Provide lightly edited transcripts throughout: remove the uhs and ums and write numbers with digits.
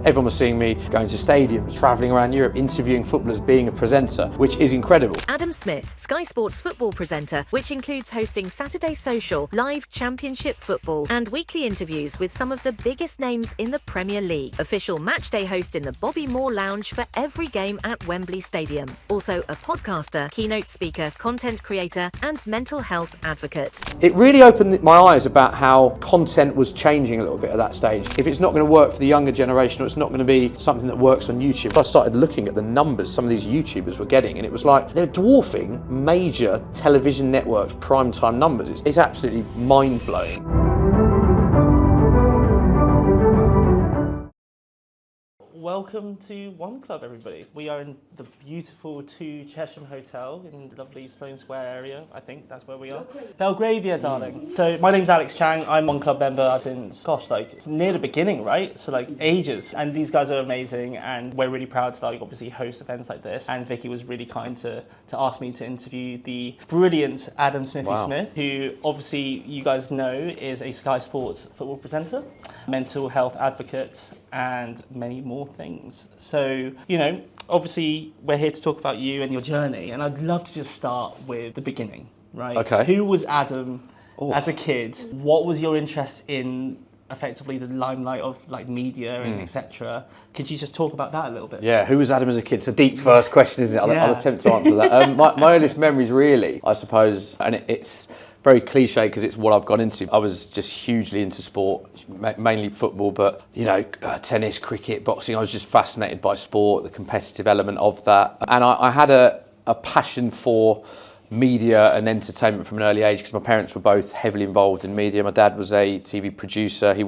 Everyone was seeing me going to stadiums, travelling around Europe, interviewing footballers, being a presenter, which is incredible. Adam Smith, Sky Sports football presenter, which includes hosting Saturday Social, live championship football, and weekly interviews with some of the biggest names in the Premier League. Official matchday host in the Bobby Moore Lounge for every game at Wembley Stadium. Also a podcaster, keynote speaker, content creator, and mental health advocate. It really opened my eyes about how content was changing a little bit at that stage. If it's not going to work for the younger generation, or it's not going to be something that works on YouTube. I started looking at the numbers some of these YouTubers were getting, and it was like they're dwarfing major television networks' primetime numbers. It's absolutely mind-blowing. Welcome to One Club, everybody. We are in the beautiful 2 Chesham Hotel in the lovely Sloane Square area. I think that's where we are. Belgravia, darling. So my name's Alex Chang. I'm One Club member since, gosh, like it's near the beginning, right? So like ages. And these guys are amazing, and we're really proud to like obviously host events like this. And Vicky was really kind to ask me to interview the brilliant Adam Smithy Smith, who obviously you guys know is a Sky Sports football presenter, mental health advocate, and many more things. So, you know, obviously we're here to talk about you and your journey, and I'd love to just start with the beginning, right? Okay. Who was Adam as a kid? What was your interest in effectively the limelight of like media and etc.? Could you just talk about that a little bit? Yeah, who was Adam as a kid? It's a deep first question, isn't it? I'll attempt to answer that. My earliest memories really, I suppose, and it's very cliche because it's what I've gone into. I was just hugely into sport, mainly football, but you know, tennis, cricket, boxing. I was just fascinated by sport, the competitive element of that. And I had a passion for media and entertainment from an early age because my parents were both heavily involved in media. My dad was a TV producer. He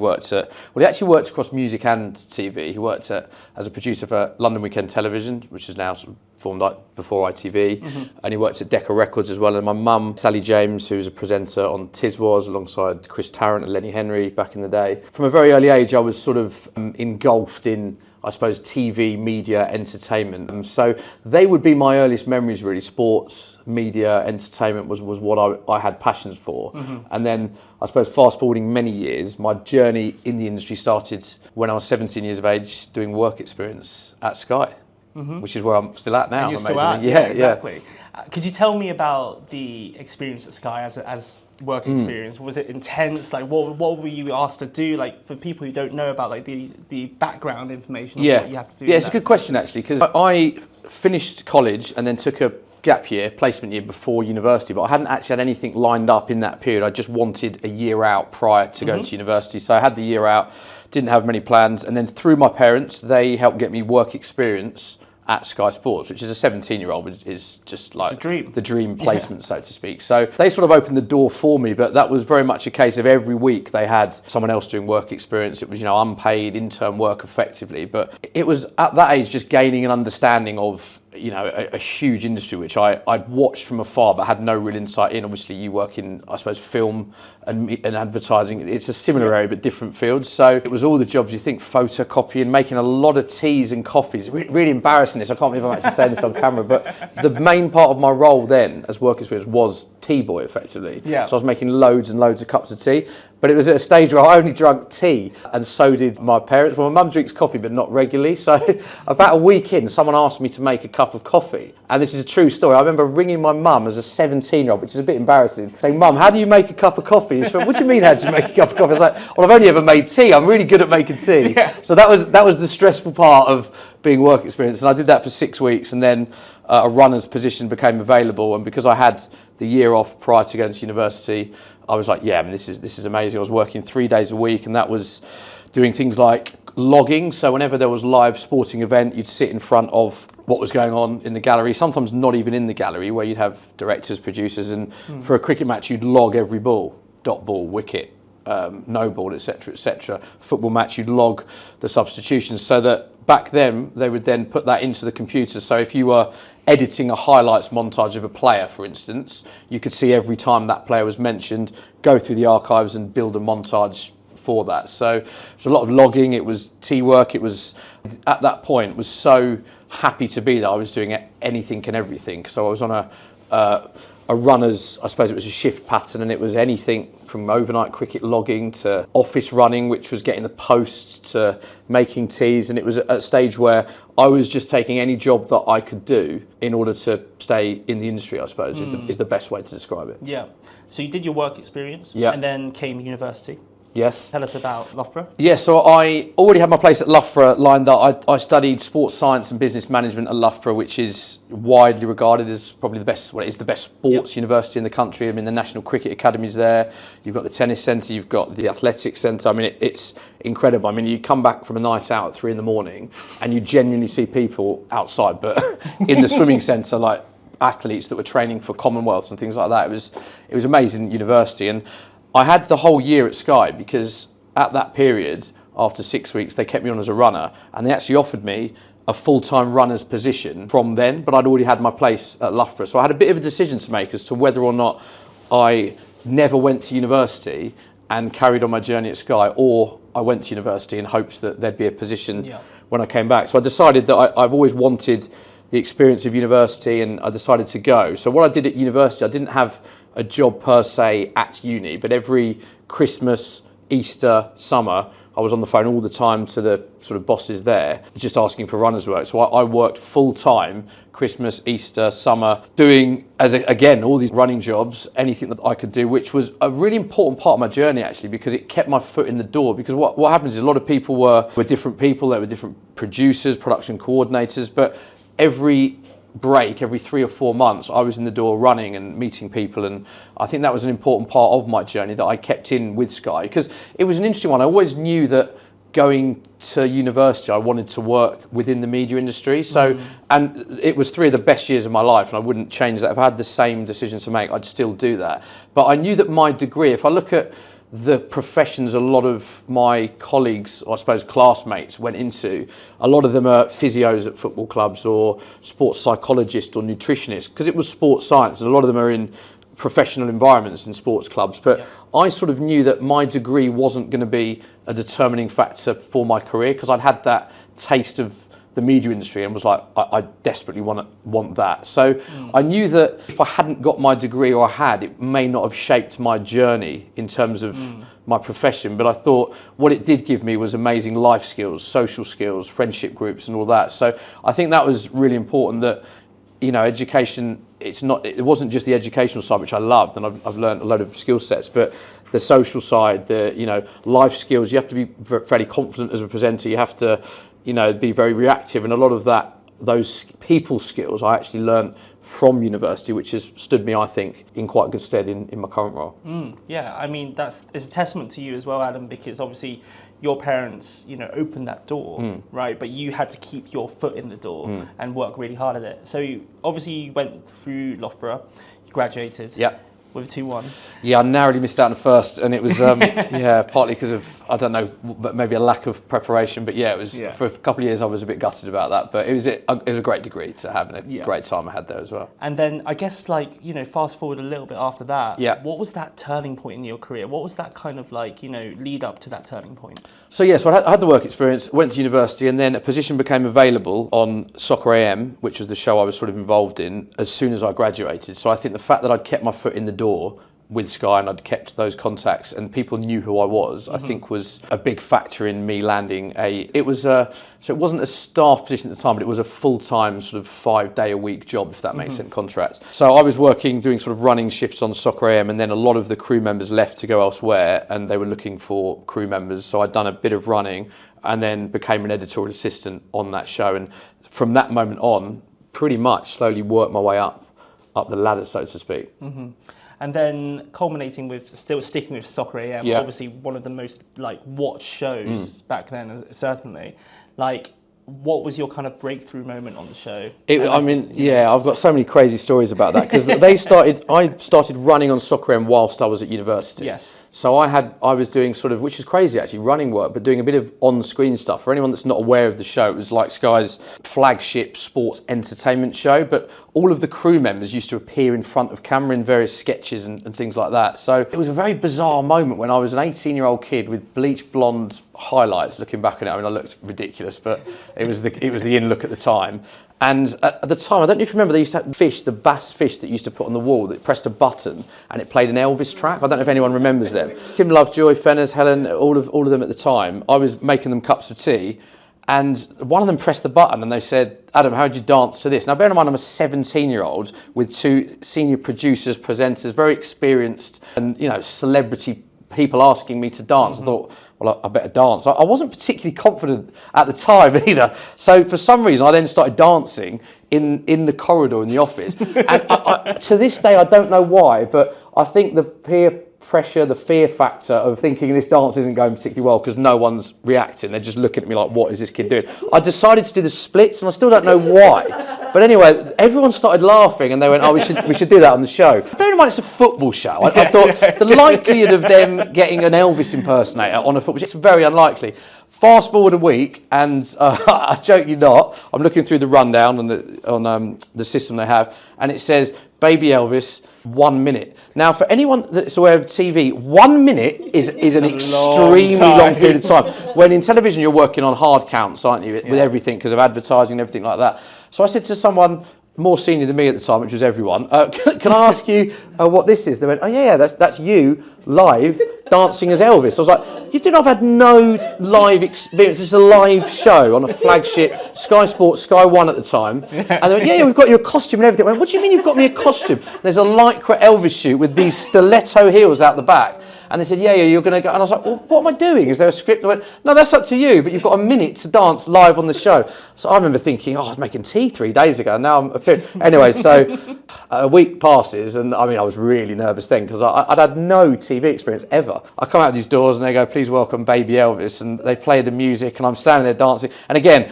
actually worked across music and TV. He worked as a producer for London Weekend Television, which is now sort of formed like before ITV, and he worked at Decca Records as well. And my mum, Sally James, who was a presenter on Tiswas alongside Chris Tarrant and Lenny Henry back in the day. From a very early age, I was sort of engulfed in, I suppose, TV, media, entertainment. So they would be my earliest memories really. Sports, media, entertainment was what I had passions for. And then I suppose fast forwarding many years, my journey in the industry started when I was 17 years of age doing work experience at Sky, which is where I'm still at now. And you're still at, yeah, exactly. Could you tell me about the experience at Sky as work experience? Was it intense? Like, what were you asked to do? Like, for people who don't know about like the background information of what you have to do. Yeah, it's a good question actually, because I finished college and then took a gap year, placement year before university, but I hadn't actually had anything lined up in that period. I just wanted a year out prior to going to university. So I had the year out, didn't have many plans, and then through my parents, they helped get me work experience at Sky Sports, which is a 17-year-old, is just like the dream placement, so to speak. So they sort of opened the door for me, but that was very much a case of every week they had someone else doing work experience. It was, you know, unpaid intern work effectively, but it was at that age just gaining an understanding of, you know, a huge industry which I'd watched from afar but had no real insight in. Obviously you work in, I suppose, film and advertising. It's a similar area but different fields. So it was all the jobs you think, photocopying, making a lot of teas and coffees. Really embarrassing this, I can't believe I'm actually saying this on camera, but the main part of my role then as work experience was tea boy effectively. So I was making loads and loads of cups of tea. But it was at a stage where I only drank tea, and so did my parents. Well, my mum drinks coffee, but not regularly. So about a week in, someone asked me to make a cup of coffee. And this is a true story. I remember ringing my mum as a 17-year-old, which is a bit embarrassing, saying, "Mum, how do you make a cup of coffee?" She went, "What do you mean, how do you make a cup of coffee?" I was like, "Well, I've only ever made tea. I'm really good at making tea." So that was the stressful part of being work experience. And I did that for 6 weeks, and then a runner's position became available. And because I had the year off prior to going to university, I was like, yeah, I mean, this is amazing. I was working 3 days a week, and that was doing things like logging. So whenever there was live sporting event, you'd sit in front of what was going on in the gallery, sometimes not even in the gallery, where you'd have directors, producers, and for a cricket match, you'd log every ball, dot ball, wicket, no ball, etc., etc. Football match, you'd log the substitutions, so that back then they would then put that into the computer. So if you were editing a highlights montage of a player, for instance, you could see every time that player was mentioned, go through the archives and build a montage for that. So it was a lot of logging, it was tea work, it was, at that point, was so happy to be there. I was doing anything and everything. So I was on a runner's, I suppose it was a shift pattern, and it was anything from overnight cricket logging to office running, which was getting the posts, to making teas. And it was at a stage where I was just taking any job that I could do in order to stay in the industry, I suppose, is the best way to describe it. Yeah. So you did your work experience, Yeah. and then came university. Yes. Tell us about Loughborough. Yeah, so I already had my place at Loughborough lined up. I studied sports science and business management at Loughborough, which is widely regarded as probably the best, well, it is the best sports university in the country. I mean, the National Cricket Academy's there. You've got the tennis centre, you've got the athletics centre. I mean, it's incredible. I mean, you come back from a night out at 3 a.m. and you genuinely see people outside, but in the swimming centre, like athletes that were training for Commonwealths and things like that. It was amazing university. And I had the whole year at Sky because at that period, after 6 weeks, they kept me on as a runner, and they actually offered me a full-time runner's position from then, but I'd already had my place at Loughborough. So I had a bit of a decision to make as to whether or not I never went to university and carried on my journey at Sky, or I went to university in hopes that there'd be a position when I came back. So I decided that I've always wanted the experience of university, and I decided to go. So what I did at university, I didn't have a job per se at uni, but every Christmas, Easter, summer, I was on the phone all the time to the sort of bosses there, just asking for runners work. So I worked full time, Christmas, Easter, summer, doing, again, all these running jobs, anything that I could do, which was a really important part of my journey actually, because it kept my foot in the door. Because what happens is a lot of people were different people, they were different producers, production coordinators, but every break, every 3 or 4 months, I was in the door running and meeting people, and I think that was an important part of my journey that I kept in with Sky, because it was an interesting one. I always knew that going to university I wanted to work within the media industry, so and it was 3 of the best years of my life, and I wouldn't change that. If I had the same decision to make, I'd still do that. But I knew that my degree, if I look at the professions a lot of my colleagues, or I suppose classmates, went into, a lot of them are physios at football clubs or sports psychologists or nutritionists, because it was sports science, and a lot of them are in professional environments in sports clubs. But I sort of knew that my degree wasn't going to be a determining factor for my career, because I'd had that taste of the media industry and was like, I desperately want that. So I knew that if I hadn't got my degree, or I had, it may not have shaped my journey in terms of my profession. But I thought what it did give me was amazing life skills, social skills, friendship groups and all that. So I think that was really important, that, you know, education, it wasn't just the educational side, which I loved, and I've learned a load of skill sets, but the social side, the, you know, life skills. You have to be fairly confident as a presenter. You have to, you know, be very reactive, and a lot of those people skills I actually learned from university, which has stood me, I think, in quite good stead in my current role. Yeah, I mean, it's a testament to you as well, Adam, because obviously your parents, you know, opened that door, right? But you had to keep your foot in the door and work really hard at it. So obviously you went through Loughborough, you graduated. Yeah. With a 2-1. Yeah, I narrowly missed out on the first, and it was partly because of, I don't know, but maybe a lack of preparation. But yeah, it was for a couple of years I was a bit gutted about that. But it was a great degree to have, and a great time I had there as well. And then I guess, like, you know, fast forward a little bit after that. Yeah. What was that turning point in your career? What was that kind of, like, you know, lead up to that turning point? So yeah, so I had the work experience, went to university, and then a position became available on Soccer AM, which was the show I was sort of involved in, as soon as I graduated. So I think the fact that I'd kept my foot in the door with Sky and I'd kept those contacts and people knew who I was, I think was a big factor in me landing so it wasn't a staff position at the time, but it was a full-time sort of 5-day-a-week job, if that makes sense, contract. So I was working, doing sort of running shifts on Soccer AM, and then a lot of the crew members left to go elsewhere and they were looking for crew members. So I'd done a bit of running and then became an editorial assistant on that show. And from that moment on, pretty much slowly worked my way up the ladder, so to speak. And then culminating with, still sticking with Soccer AM, obviously one of the most, like, watched shows back then, certainly. Like, what was your kind of breakthrough moment on the show? I've got so many crazy stories about that, because I started running on Soccer AM whilst I was at university. Yes. So I was doing sort of, which is crazy actually, running work, but doing a bit of on-screen stuff. For anyone that's not aware of the show, it was like Sky's flagship sports entertainment show, but all of the crew members used to appear in front of camera in various sketches and things like that. So it was a very bizarre moment when I was an 18-year-old kid with bleached blonde highlights. Looking back on it, I mean, I looked ridiculous, but it was the in look at the time. And at the time, I don't know if you remember, they used to have fish, the bass fish that used to put on the wall that pressed a button and it played an Elvis track. I don't know if anyone remembers them. Tim Lovejoy, Fenners, Helen, all of them at the time. I was making them cups of tea, and one of them pressed the button and they said, "Adam, how would you dance to this?" Now, bear in mind, I'm a 17-year-old with 2 senior producers, presenters, very experienced, and celebrity people asking me to dance. I thought, well, I better dance. I wasn't particularly confident at the time either. So for some reason, I then started dancing in the corridor in the office. And to this day, I don't know why, but I think the peer pressure, the fear factor of thinking this dance isn't going particularly well because no one's reacting. They're just looking at me like, what is this kid doing? I decided to do the splits, and I still don't know why. But anyway, everyone started laughing and they went, "Oh, we should do that on the show." Bear in mind, it's a football show. I thought the likelihood of them getting an Elvis impersonator on a football show, it's very unlikely. Fast forward a week, and I joke you not, I'm looking through the rundown on the system they have, and it says, "Baby Elvis, 1 minute." Now, for anyone that's aware of TV, 1 minute is an extremely long period of time. When in television, you're working on hard counts, aren't you, with everything because of advertising and everything like that. So I said to someone more senior than me at the time, which was everyone, can I ask you what this is? They went, "Oh yeah, that's you live dancing as Elvis." I was like, "You did not have had no live experience. This is a live show on a flagship Sky Sports, Sky One at the time." And they went, yeah, we've got you a costume and everything. I went, "What do you mean you've got me a costume?" There's a Lycra Elvis shoot with these stiletto heels out the back. And they said, yeah, you're going to go. And I was like, "Well, what am I doing? Is there a script?" I went, "No, that's up to you, but you've got a minute to dance live on the show." So I remember thinking, I was making tea 3 days ago. Now I'm appearing. Anyway, so a week passes, and I mean, I was really nervous then because I'd had no TV experience ever. I come out of these doors and they go, "Please welcome Baby Elvis." And they play the music and I'm standing there dancing. And again,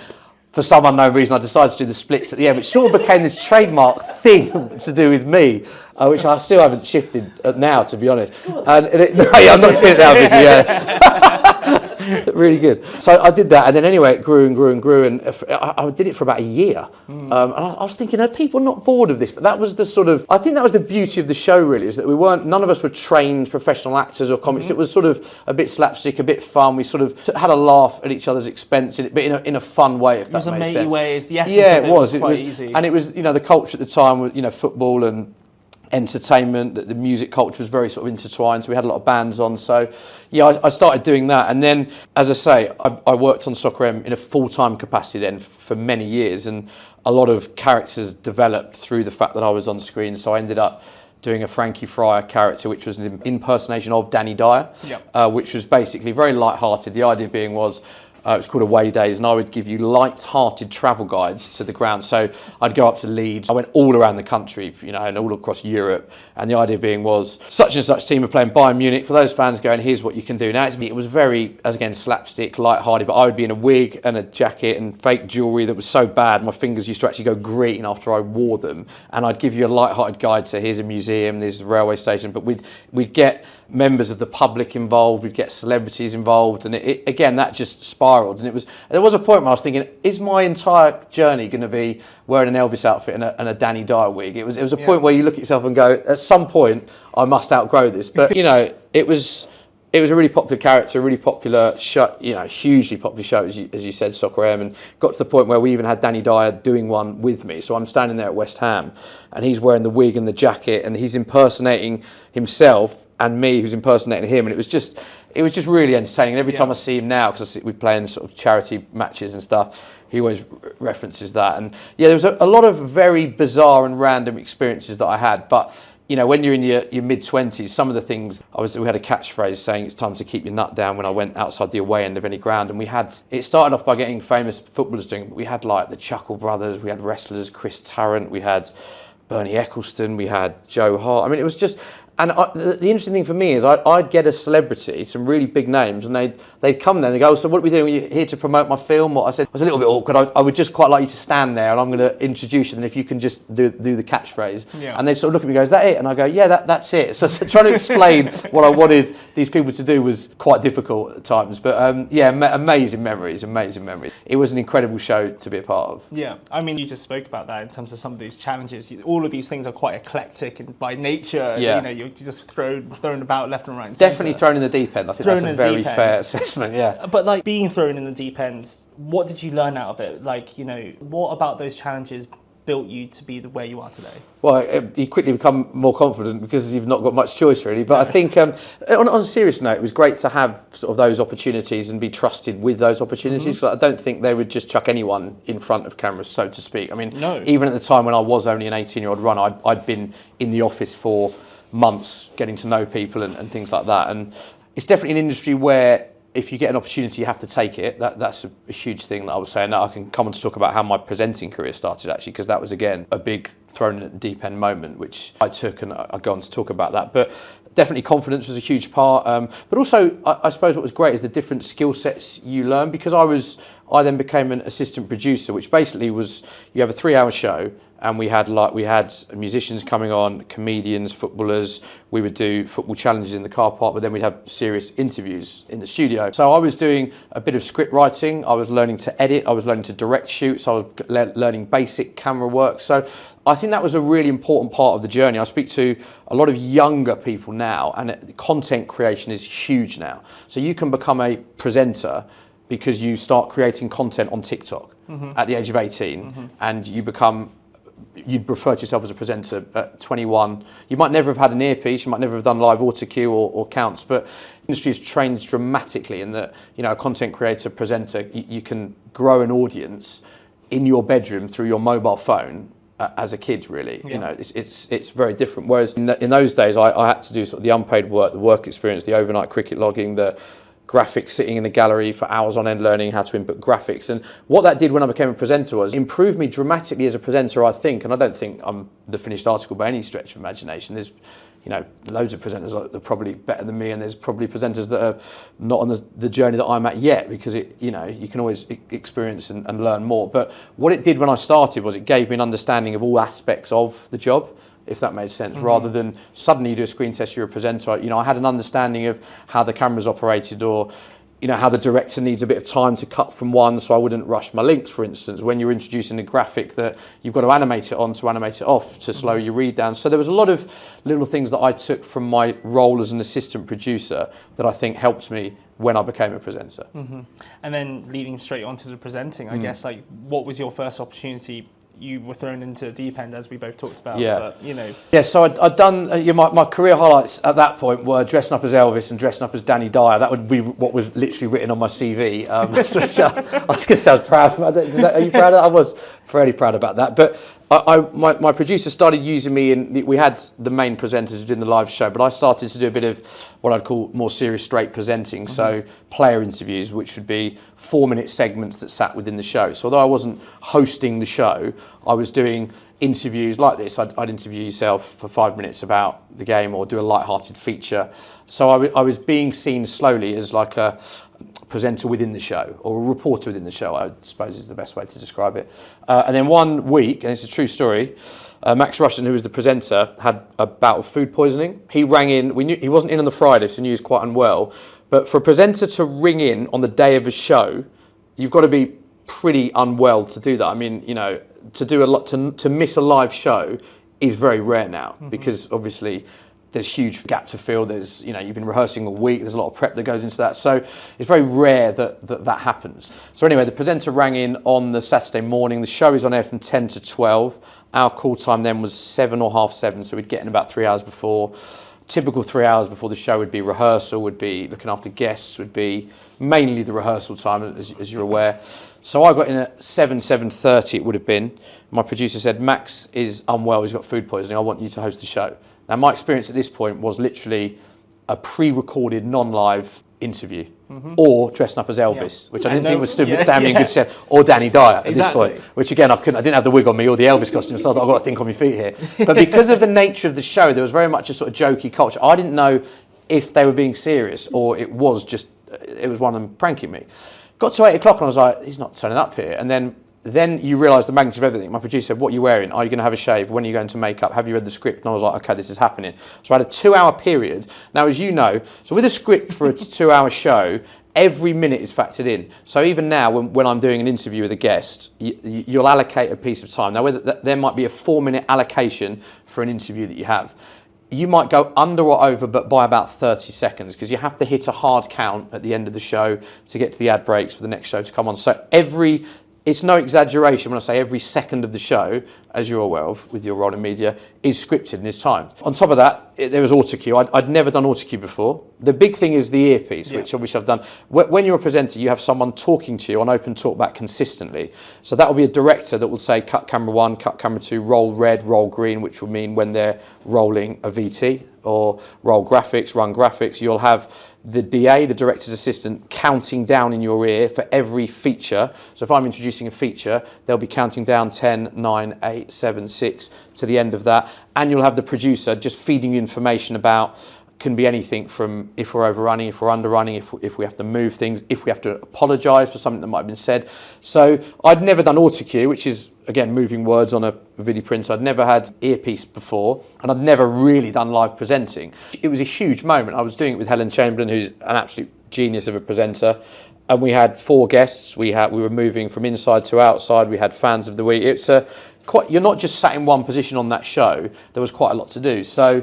for some unknown reason, I decided to do the splits at the end, which sort of became this trademark thing to do with me, which I still haven't shifted now, to be honest. And I'm not doing it now, Vicky, yeah. Really good. So I did that, and then anyway, it grew and grew and grew, and I did it for about a year. And I was thinking, are people not bored of this? But that was the sort of, I think that was the beauty of the show, really, is that none of us were trained professional actors or comics. It was sort of a bit slapstick, a bit fun. We sort of had a laugh at each other's expense, but in a fun way, if that makes sense. It was a matey way. The essence of it was quite easy. And it was, the culture at the time was, football and entertainment, that the music culture was very sort of intertwined, so we had a lot of bands on. So yeah, I started doing that, and then, as I say, I worked on Soccer M in a full-time capacity then for many years, and a lot of characters developed through the fact that I was on screen. So I ended up doing a Frankie Fryer character, which was an impersonation of Danny Dyer, which was basically very light-hearted. The idea being was, it was called Away Days, and I would give you light-hearted travel guides to the ground. So I'd go up to Leeds. I went all around the country, and all across Europe. And the idea being was, such and such team are playing Bayern Munich. For those fans going, here's what you can do. Now, it was very, as again, slapstick, light-hearted, but I would be in a wig and a jacket and fake jewellery that was so bad, my fingers used to actually go green after I wore them. And I'd give you a light-hearted guide to, here's a museum, there's a railway station. But we'd get members of the public involved, we'd get celebrities involved, and again, that just spiraled. And there was a point where I was thinking, is my entire journey going to be wearing an Elvis outfit and a Danny Dyer wig? It was a point where you look at yourself and go, at some point I must outgrow this. But it was a really popular character, a really popular show, hugely popular show, as you said, Soccer M, and got to the point where we even had Danny Dyer doing one with me. So I'm standing there at West Ham, and he's wearing the wig and the jacket, and he's impersonating himself and me, who's impersonating him, and it was just really entertaining. And every time I see him now, because we play in sort of charity matches and stuff, he always references that. And yeah, there was a lot of very bizarre and random experiences that I had. But when you're in your mid-20s, some of the things, we had a catchphrase saying it's time to keep your nut down when I went outside the away end of any ground. And it started off by getting famous footballers doing it, but we had like the Chuckle Brothers, we had wrestlers, Chris Tarrant, we had Bernie Eccleston, we had Joe Hart. I mean, it was just, And the interesting thing for me is I'd get a celebrity, some really big names, and they'd come there and they go, so what are we doing? Are you here to promote my film? Or I said, it was a little bit awkward. I would just quite like you to stand there and I'm going to introduce you, and if you can just do the catchphrase. Yeah. And they'd sort of look at me and go, is that it? And I go, yeah, that's it. So trying to explain what I wanted these people to do was quite difficult at times. But amazing memories. It was an incredible show to be a part of. Yeah, I mean, you just spoke about that in terms of some of these challenges. All of these things are quite eclectic and by nature, you're just thrown about left and right. And definitely thrown in the deep end. I think that's a very fair assessment, yeah. But like being thrown in the deep end, what did you learn out of it? Like, what about those challenges built you to be the way you are today? Well, you quickly become more confident because you've not got much choice really. But I think on a serious note, it was great to have sort of those opportunities and be trusted with those opportunities. I don't think they would just chuck anyone in front of cameras, so to speak. I mean, even at the time when I was only an 18-year-old runner, I'd been in the office for months getting to know people and things like that. And it's definitely an industry where if you get an opportunity, you have to take it. That's a huge thing that I was saying. Now I can come on to talk about how my presenting career started actually, because that was again a big thrown in at the deep end moment, which I took, and I'll go on to talk about that. But definitely confidence was a huge part. But also, I suppose what was great is the different skill sets you learn, because I then became an assistant producer, which basically was, you have a 3-hour show, and we had musicians coming on, comedians, footballers. We would do football challenges in the car park, but then we'd have serious interviews in the studio. So I was doing a bit of script writing. I was learning to edit. I was learning to direct shoots. I was learning basic camera work. So I think that was a really important part of the journey. I speak to a lot of younger people now, and content creation is huge now. So you can become a presenter because you start creating content on TikTok at the age of 18, and you'd refer to yourself as a presenter at 21. You might never have had an earpiece, you might never have done live auto cue or counts, but the industry has changed dramatically in that, a content creator, presenter, you can grow an audience in your bedroom through your mobile phone as a kid, really. Yeah. It's very different. Whereas in those days, I had to do sort of the unpaid work, the work experience, the overnight cricket logging, the graphics, sitting in the gallery for hours on end learning how to input graphics. And what that did when I became a presenter was improved me dramatically as a presenter, I think. And I don't think I'm the finished article by any stretch of imagination. There's loads of presenters that are probably better than me, and there's probably presenters that are not on the journey that I'm at yet, because you can always experience and learn more. But what it did when I started was it gave me an understanding of all aspects of the job, if that made sense, rather than suddenly you do a screen test, you're a presenter. I had an understanding of how the camera's operated, or how the director needs a bit of time to cut from one, so I wouldn't rush my links, for instance. When you're introducing a graphic, that you've got to animate it on to animate it off to slow your read down. So there was a lot of little things that I took from my role as an assistant producer that I think helped me when I became a presenter. And then leading straight on to the presenting, I guess, what was your first opportunity? You were thrown into the deep end, as we both talked about. Yeah. But, Yeah, so I'd done, my career highlights at that point were dressing up as Elvis and dressing up as Danny Dyer. That would be what was literally written on my CV. Which I just sound proud about that. Are you proud of that? I was fairly proud about that. But my producer started using me, and we had the main presenters doing the live show, but I started to do a bit of what I'd call more serious straight presenting. So player interviews, which would be 4-minute segments that sat within the show. So although I wasn't hosting the show, I was doing interviews like this. I'd interview yourself for 5 minutes about the game, or do a light-hearted feature. So I was being seen slowly as like a presenter within the show, or a reporter within the show, I suppose is the best way to describe it. And then one week, and it's a true story, Max Rushton, who was the presenter, had a bout of food poisoning. He rang in. We knew he wasn't in on the Friday, so we knew he was quite unwell. But for a presenter to ring in on the day of a show, you've got to be pretty unwell to do that. I mean, to do a lot, to miss a live show is very rare now, because obviously there's huge gap to fill. There's, you've been rehearsing all week. There's a lot of prep that goes into that. So it's very rare that happens. So anyway, the presenter rang in on the Saturday morning. The show is on air from 10 to 12. Our call time then was 7 or half 7. So we'd get in about 3 hours before. Typical 3 hours before the show would be rehearsal, would be looking after guests, would be mainly the rehearsal time, as you're aware. So I got in at 7:30 it would have been. My producer said, Max is unwell, he's got food poisoning, I want you to host the show. Now my experience at this point was literally a pre-recorded, non-live interview, or dressing up as Elvis, which I didn't think was stood me in good stead, or Danny Dyer at this point, which again I didn't have the wig on me or the Elvis costume, so I thought I've got to think on my feet here. But because of the nature of the show, there was very much a sort of jokey culture. I didn't know if they were being serious or it was one of them pranking me. Got to 8 o'clock and I was like, he's not turning up here. And then you realise the magnitude of everything. My producer said, what are you wearing? Are you going to have a shave? When are you going to make up? Have you read the script? And I was like, okay, this is happening. So I had a 2-hour period. Now, as you know, so with a script for a 2-hour show, every minute is factored in. So even now, when I'm doing an interview with a guest, you'll allocate a piece of time. Now, there might be a 4-minute allocation for an interview that you have. You might go under or over, but by about 30 seconds, because you have to hit a hard count at the end of the show to get to the ad breaks for the next show to come on. So it's no exaggeration when I say every second of the show, as you're aware of with your role in media, is scripted and is timed. On top of that, there was autocue. I'd never done autocue before. The big thing is the earpiece, which obviously I've done. When you're a presenter, you have someone talking to you on open talkback consistently. So that will be a director that will say, cut camera 1, cut camera 2, roll red, roll green, which will mean when they're rolling a VT, or roll graphics, run graphics. You'll have the DA, the director's assistant, counting down in your ear for every feature. So if I'm introducing a feature, they'll be counting down 10, 9, 8, 7, 6 to the end of that. And you'll have the producer just feeding you information about, can be anything from if we're overrunning, if we're underrunning, if we have to move things, if we have to apologise for something that might have been said. So I'd never done autocue, which is, again, moving words on a video printer. I'd never had earpiece before, and I'd never really done live presenting. It was a huge moment. I was doing it with Helen Chamberlain, who's an absolute genius of a presenter, and we had 4 guests. We were moving from inside to outside. We had fans of the week. You're not just sat in one position on that show. There was quite a lot to do. So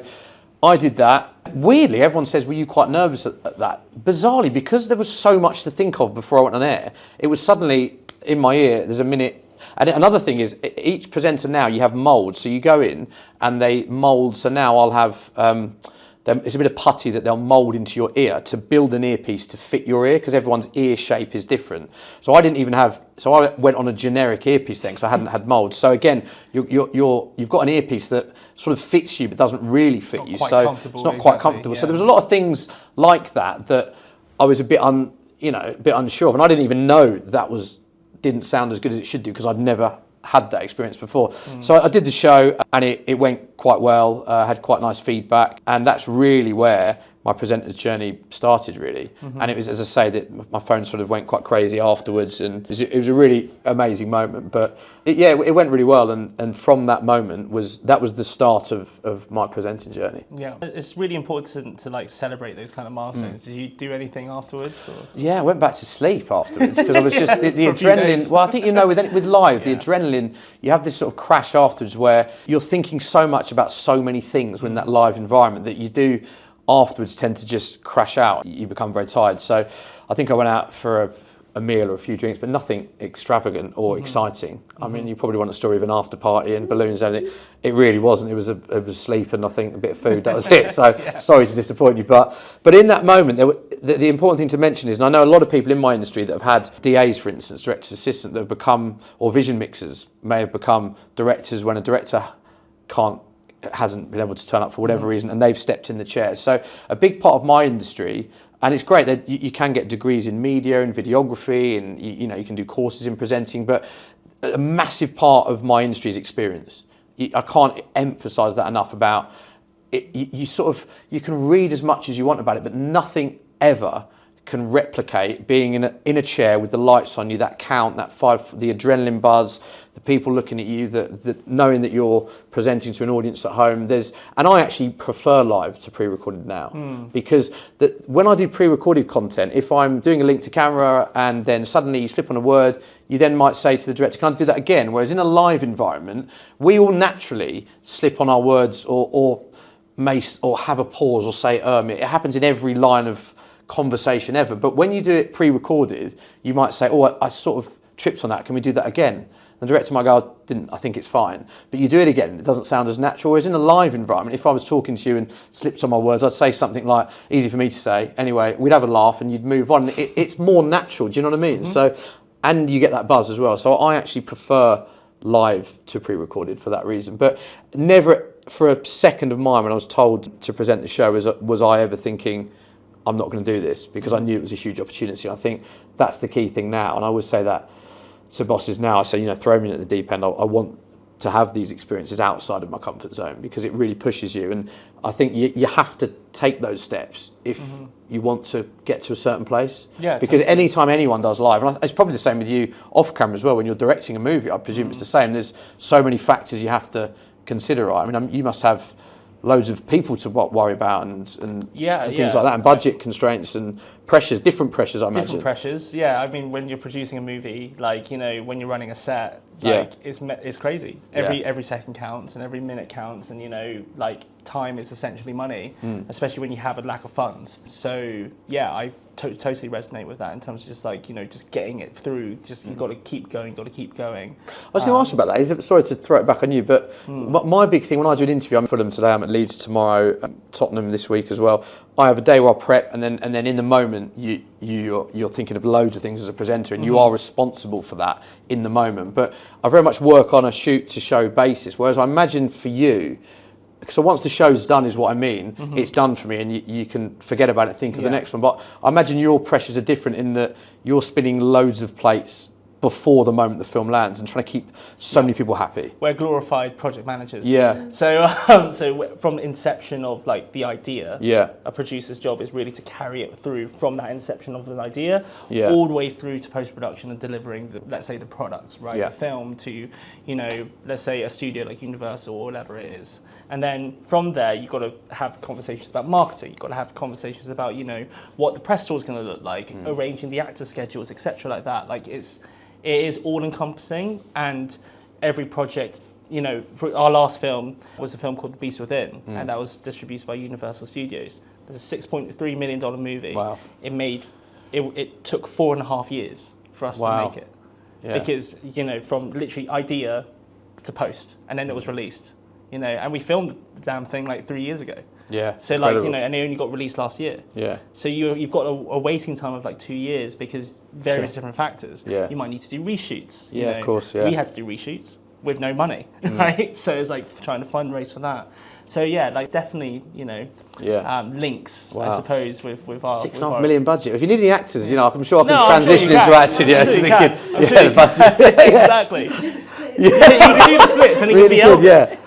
I did that. Weirdly, everyone says, were you quite nervous at that? Bizarrely, because there was so much to think of before I went on air, it was suddenly in my ear, there's a minute. And another thing is, each presenter now, you have moulds. So you go in and they mould. So now I'll have, it's a bit of putty that they'll mould into your ear to build an earpiece to fit your ear, because everyone's ear shape is different. So I didn't even have, so I went on a generic earpiece then, because I hadn't had moulds. So again, you've got an earpiece that sort of fits you but doesn't really fit you. So it's not quite comfortable. Yeah. So there was a lot of things like that I was a bit unsure of, and I didn't even know didn't sound as good as it should do, because I'd never had that experience before. So I did the show and it went quite well, had quite nice feedback, and that's really where my presenter's journey started, really. And it was, as I say, that my phone sort of went quite crazy afterwards, and it was a really amazing moment. But it went really well, and from that moment that was the start of my presenting journey. Yeah, it's really important to like celebrate those kind of milestones. Did you do anything afterwards? Or? Yeah, I went back to sleep afterwards, because I was just the adrenaline. Well, I think with live, the adrenaline, you have this sort of crash afterwards where you're thinking so much about so many things when that live environment that you do afterwards tend to just crash out. You become very tired. So I think I went out for a meal or a few drinks, but nothing extravagant or exciting. I mean, you probably want a story of an after party and balloons and everything. It really wasn't. It was sleep and I think a bit of food. That was it. So sorry to disappoint you, but in that moment, the important thing to mention is, and I know a lot of people in my industry that have had DAs, for instance, director's assistant, that have become, or vision mixers may have become directors when a director hasn't been able to turn up for whatever reason, and they've stepped in the chair. So a big part of my industry, and it's great that you can get degrees in media and videography, and you can do courses in presenting, but a massive part of my industry is experience. I can't emphasize that enough about it. You can read as much as you want about it, but nothing ever can replicate being in a chair with the lights on you, that count, the adrenaline buzz, the people looking at you, that knowing that you're presenting to an audience at home. And I actually prefer live to pre-recorded now, because when I do pre-recorded content, if I'm doing a link to camera and then suddenly you slip on a word, you then might say to the director, can I do that again? Whereas in a live environment, we all naturally slip on our words or have a pause or say, it happens in every line of conversation ever. But when you do it pre-recorded, you might say, I sort of tripped on that, can we do that again? The director might go, I think it's fine. But you do it again, it doesn't sound as natural. Whereas in a live environment, if I was talking to you and slipped on my words, I'd say something like, easy for me to say, anyway, we'd have a laugh and you'd move on. It's more natural, do you know what I mean? So, and you get that buzz as well. So I actually prefer live to pre-recorded for that reason. But never for a second of mine when I was told to present the show was I ever thinking, I'm not going to do this, because I knew it was a huge opportunity. I think that's the key thing now, and I always say that to bosses now. I say, you know, throw me at the deep end. I want to have these experiences outside of my comfort zone, because it really pushes you. And I think you have to take those steps if you want to get to a certain place. Yeah, because totally. anytime anyone does live, and it's probably the same with you off camera as well, when you're directing a movie, I presume it's the same. There's so many factors you have to consider, right? I mean, you must have loads of people to worry about and things like that, and budget constraints and pressures, different pressures, I imagine. Different pressures, yeah. I mean, when you're producing a movie, like, you know, when you're running a set, like, it's crazy. Every second counts and every minute counts, and, you know, like, time is essentially money, especially when you have a lack of funds. So, yeah, I totally resonate with that in terms of just, like, you know, just getting it through. Just you've got to keep going, I was going to ask you about that. Sorry to throw it back on you, but my big thing when I do an interview, I'm at Fulham today, I'm at Leeds tomorrow, Tottenham this week as well. I have a day where I prep, and then in the moment you're thinking of loads of things as a presenter, and you are responsible for that in the moment. But I very much work on a shoot to show basis. Whereas I imagine for you, so once the show's done is what I mean, it's done for me, and you can forget about it, think of the next one. But I imagine your pressures are different in that you're spinning loads of plates before the moment the film lands and trying to keep so many people happy. We're glorified project managers. Yeah. So from inception of, like, the idea, a producer's job is really to carry it through from that inception of an idea all the way through to post-production and delivering, let's say, the product, right? The film to, you know, let's say a studio like Universal or whatever it is. And then from there, you've got to have conversations about marketing. You've got to have conversations about, you know, what the press tour is going to look like, arranging the actor schedules, etc., like that. Like, it is all-encompassing, and every project, you know, for our last film was a film called The Beast Within, and that was distributed by Universal Studios. It's a $6.3 million movie. Wow. It took 4.5 years for us to make it. Yeah. Because, you know, from literally idea to post, and then it was released, you know, and we filmed the damn thing like 3 years ago. Yeah. So, incredible. Like, you know, and it only got released last year. Yeah. So you've got a waiting time of like 2 years because various different factors. Yeah. You might need to do reshoots. You know. Of course. Yeah. We had to do reshoots with no money, right? So it's like trying to fundraise for that. So yeah, like, definitely, you know, links, I suppose, with our $6.5 million budget. If you need any actors, you know, I'm sure I can transition into acting. Yeah, the budget. Exactly. You can do the splits, and it can be Elvis.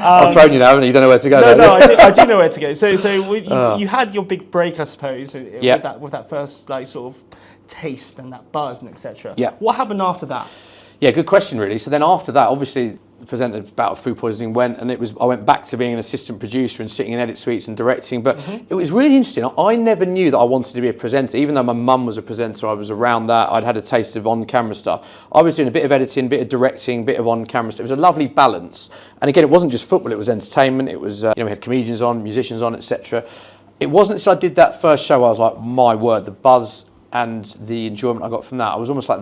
I've thrown you now, haven't you? You don't know where to go. No, I do know where to go. So you had your big break, I suppose, with that first, like, sort of taste and that buzz and etc. Yeah. What happened after that? Yeah, good question, really. So then after that, obviously, the presenter bout of food poisoning went, and I went back to being an assistant producer and sitting in edit suites and directing. But it was really interesting. I never knew that I wanted to be a presenter, even though my mum was a presenter. I was around that. I'd had a taste of on-camera stuff. I was doing a bit of editing, bit of directing, bit of on-camera stuff. It was a lovely balance. And again, it wasn't just football. It was entertainment. It was, you know, we had comedians on, musicians on, etc. It wasn't until I did that first show I was like, my word, the buzz and the enjoyment I got from that. I was almost like,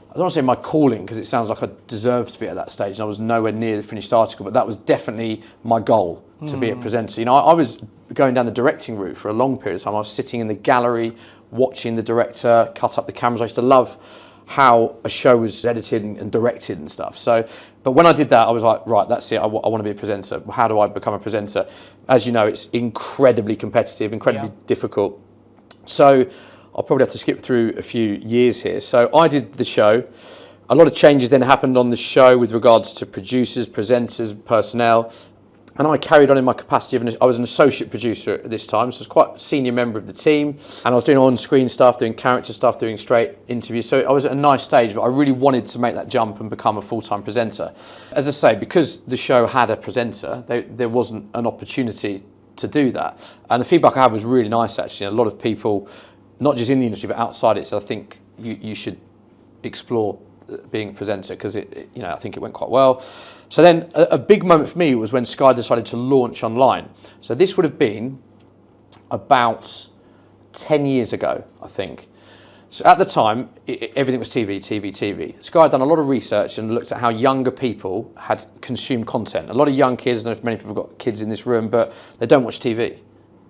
I don't want to say my calling, because it sounds like I deserved to be at that stage, and I was nowhere near the finished article, but that was definitely my goal, to be a presenter. You know, I was going down the directing route for a long period of time. I was sitting in the gallery, watching the director cut up the cameras. I used to love how a show was edited and directed and stuff. So, but when I did that, I was like, right, that's it. I want to be a presenter. How do I become a presenter? As you know, it's incredibly competitive, incredibly difficult. So I'll probably have to skip through a few years here. So I did the show. A lot of changes then happened on the show with regards to producers, presenters, personnel. And I carried on in my capacity of I was an associate producer at this time, so I was quite a senior member of the team. And I was doing on-screen stuff, doing character stuff, doing straight interviews. So I was at a nice stage, but I really wanted to make that jump and become a full-time presenter. As I say, because the show had a presenter, there wasn't an opportunity to do that. And the feedback I had was really nice, actually. A lot of people, not just in the industry, but outside it, so I think you should explore being a presenter, because you know, I think it went quite well. So then a big moment for me was when Sky decided to launch online. So this would have been about 10 years ago, I think. So at the time, everything was TV. Sky had done a lot of research and looked at how younger people had consumed content. A lot of young kids, I don't know if many people have got kids in this room, but they don't watch TV.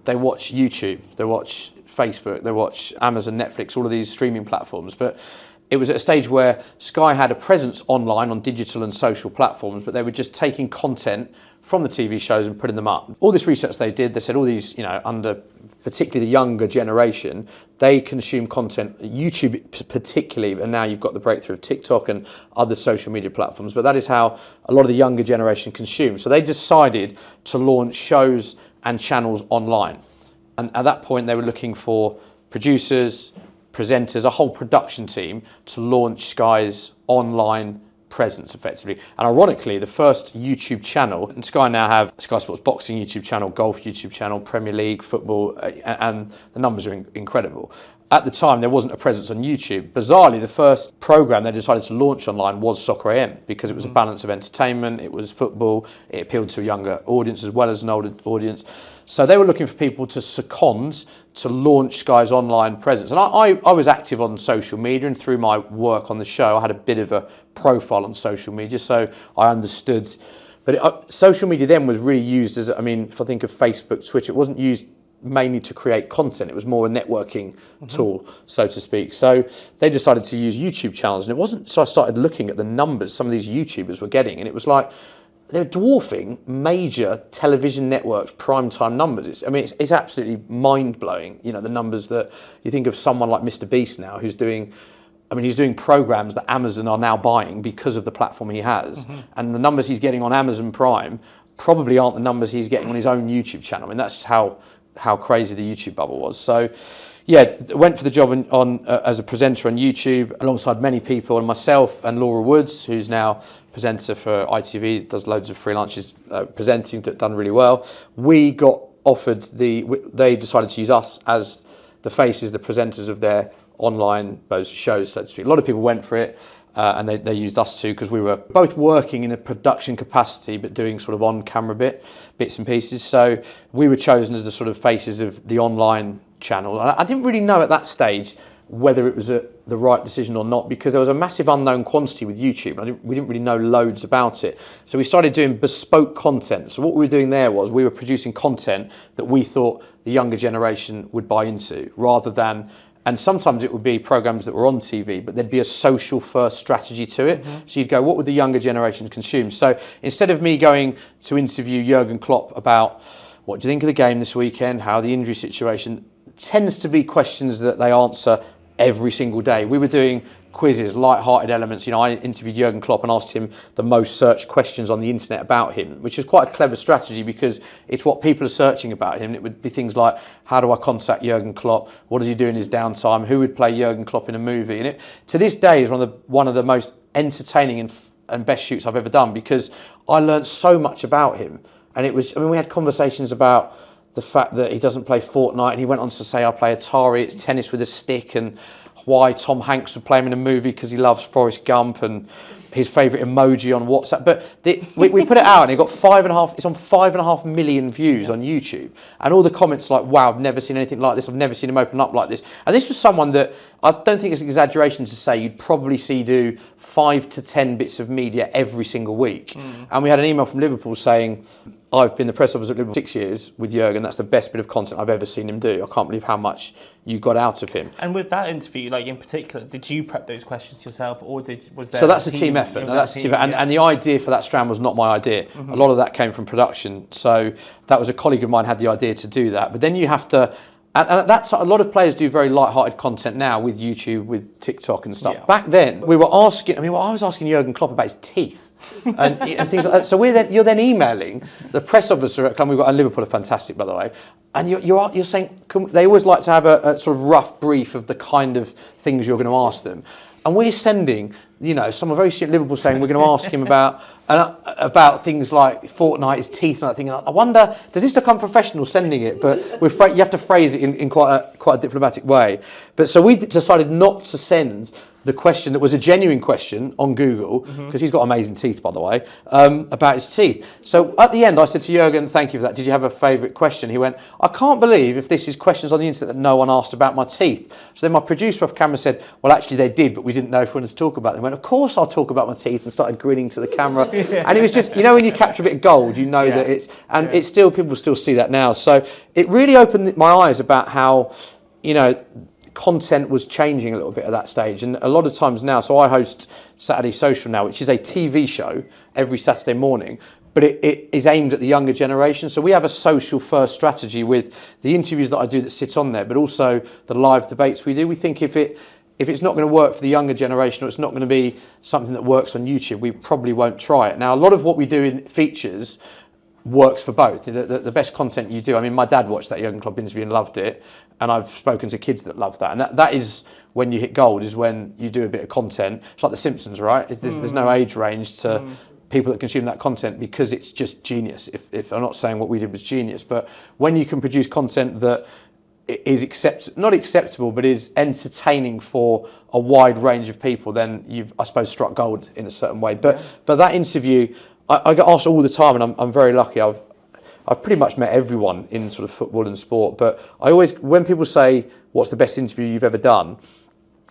They watch YouTube, they watch Facebook, they watch Amazon, Netflix, all of these streaming platforms. But it was at a stage where Sky had a presence online on digital and social platforms, but they were just taking content from the TV shows and putting them up. All this research they did, they said all these, under particularly the younger generation, they consume content, YouTube particularly, and now you've got the breakthrough of TikTok and other social media platforms, but that is how a lot of the younger generation consume. So they decided to launch shows and channels online. And at that point, they were looking for producers, presenters, a whole production team to launch Sky's online presence effectively. And ironically, the first YouTube channel, and Sky now have Sky Sports Boxing YouTube channel, Golf YouTube channel, Premier League, football, and the numbers are incredible. At the time, there wasn't a presence on YouTube. Bizarrely, the first program they decided to launch online was Soccer AM, because it was a balance of entertainment, it was football, it appealed to a younger audience as well as an older audience. So they were looking for people to second to launch Sky's online presence. And I was active on social media, and through my work on the show, I had a bit of a profile on social media, so I understood. But social media then was really used as, if I think of Facebook, Twitter, it wasn't used mainly to create content. It was more a networking tool, so to speak. So they decided to use YouTube channels, and it wasn't, so I started looking at the numbers some of these YouTubers were getting, and it was like, they're dwarfing major television networks' primetime numbers. It's absolutely mind-blowing, the numbers that you think of someone like Mr. Beast now, who's doing, he's doing programs that Amazon are now buying because of the platform he has. And the numbers he's getting on Amazon Prime probably aren't the numbers he's getting on his own YouTube channel. That's just how crazy the YouTube bubble was. So, yeah, went for the job as a presenter on YouTube alongside many people, and myself and Laura Woods, who's now presenter for ITV, does loads of freelances presenting, done really well. We got offered they decided to use us as the faces, the presenters of their online those shows, so to speak. A lot of people went for it, and they used us too, because we were both working in a production capacity but doing sort of on-camera bits and pieces. So we were chosen as the sort of faces of the online channel. And I didn't really know at that stage whether it was the right decision or not, because there was a massive unknown quantity with YouTube. We didn't really know loads about it. So we started doing bespoke content. So what we were doing there was we were producing content that we thought the younger generation would buy into, rather than, and sometimes it would be programs that were on TV, but there'd be a social first strategy to it. So you'd go, what would the younger generation consume? So instead of me going to interview Jurgen Klopp about, what do you think of the game this weekend, how the injury situation, tends to be questions that they answer every single day. We were doing quizzes, light-hearted elements. I interviewed Jurgen Klopp and asked him the most searched questions on the internet about him, which is quite a clever strategy because it's what people are searching about him. It would be things like, how do I contact Jurgen Klopp? What does he do in his downtime? Who would play Jurgen Klopp in a movie? And it, to this day, is one of the most entertaining and best shoots I've ever done, because I learned so much about him. And it was, we had conversations about the fact that he doesn't play Fortnite, and he went on to say, I play Atari, it's tennis with a stick, and why Tom Hanks would play him in a movie because he loves Forrest Gump, and his favourite emoji on WhatsApp. But we put it out, and it got it's on 5.5 million views on YouTube. And all the comments like, wow, I've never seen anything like this, I've never seen him open up like this. And this was someone that, I don't think it's an exaggeration to say, you'd probably see do 5 to 10 bits of media every single week. And we had an email from Liverpool saying, I've been the press officer at Liverpool 6 years with Jurgen. That's the best bit of content I've ever seen him do. I can't believe how much you got out of him. And with that interview, like in particular, did you prep those questions yourself, or was there? So that's a team effort. No, that's a team effort. And the idea for that strand was not my idea. A lot of that came from production. So that was a colleague of mine had the idea to do that. But then you have to. And at that time, a lot of players do very light-hearted content now with YouTube, with TikTok and stuff. Yeah. Back then, we were asking. I was asking Jurgen Klopp about his teeth. and things like that. So you're then emailing the press officer at club. And Liverpool are fantastic, by the way. And you're saying, they always like to have a sort of rough brief of the kind of things you're going to ask them. And we're sending, someone very serious Liverpool saying we're going to ask him about things like Fortnite, his teeth, and that thing. And I wonder, does this look unprofessional sending it? But you have to phrase it in quite a diplomatic way. But so we decided not to send the question that was a genuine question on Google, because he's got amazing teeth, by the way, about his teeth. So at the end, I said to Jurgen, thank you for that. Did you have a favourite question? He went, I can't believe if this is questions on the internet that no one asked about my teeth. So then my producer off camera said, well, actually they did, but we didn't know if we wanted to talk about them. I went, of course I'll talk about my teeth, and started grinning to the camera. And it was just, when you capture a bit of gold, that it's, and it's still, people still see that now. So it really opened my eyes about how, content was changing a little bit at that stage. And a lot of times now, so I host Saturday Social now, which is a TV show every Saturday morning, but it is aimed at the younger generation. So we have a social first strategy with the interviews that I do that sit on there, but also the live debates we do. We think if it's not going to work for the younger generation, or it's not going to be something that works on YouTube, we probably won't try it. Now, a lot of what we do in features works for both. The best content you do, I mean, my dad watched that Jurgen Klopp interview and loved it, and I've spoken to kids that love that, and that is when you hit gold, is when you do a bit of content. It's like The Simpsons, right? There's no age range to people that consume that content, because it's just genius. If I'm not saying what we did was genius, but when you can produce content that is not acceptable, but is entertaining for a wide range of people, then you've, I suppose, struck gold in a certain way. But that interview, I get asked all the time, and I'm very lucky. I've pretty much met everyone in sort of football and sport. But I always, when people say, what's the best interview you've ever done,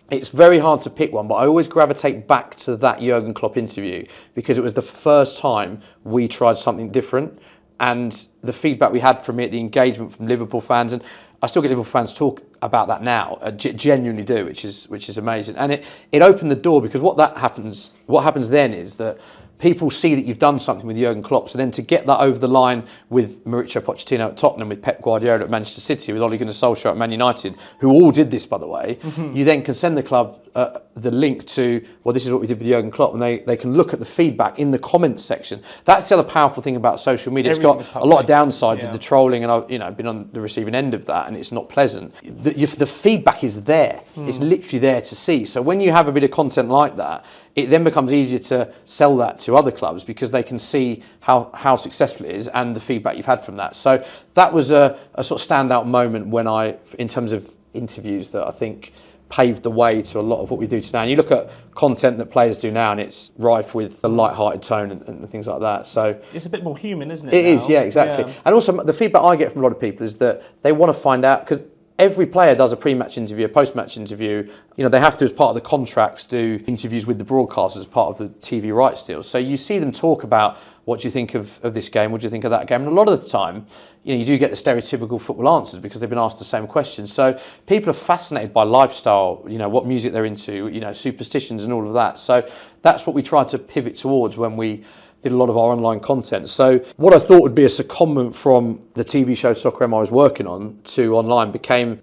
it's very hard to pick one, but I always gravitate back to that Jurgen Klopp interview, because it was the first time we tried something different, and the feedback we had from it, the engagement from Liverpool fans, and I still get Liverpool fans talk about that now, genuinely do, which is amazing. And it opened the door, because what happens then is that people see that you've done something with Jurgen Klopp, so then to get that over the line with Mauricio Pochettino at Tottenham, with Pep Guardiola at Manchester City, with Ole Gunnar Solskjaer at Man United, who all did this, by the way, you then can send the club the link to, well, this is what we did with Jurgen Klopp, and they can look at the feedback in the comments section. That's the other powerful thing about social media. It's got a lot of downsides of the trolling, and I've been on the receiving end of that, and it's not pleasant. The feedback is there. It's literally there to see. So when you have a bit of content like that, it then becomes easier to sell that to other clubs, because they can see how successful it is and the feedback you've had from that. So that was a sort of standout moment in terms of interviews, that I think paved the way to a lot of what we do today. And you look at content that players do now, and it's rife with a light-hearted tone and things like that. So it's a bit more human, isn't it? It is, yeah, exactly. Yeah. And also the feedback I get from a lot of people is that they want to find out, because every player does a pre-match interview, a post-match interview. You know, they have to, as part of the contracts, do interviews with the broadcasters as part of the TV rights deals. So you see them talk about, what do you think of this game? What do you think of that game? And a lot of the time, you do get the stereotypical football answers, because they've been asked the same questions. So people are fascinated by lifestyle, what music they're into, superstitions and all of that. So that's what we try to pivot towards when we did a lot of our online content. So what I thought would be a secondment from the TV show Soccer M I was working on to online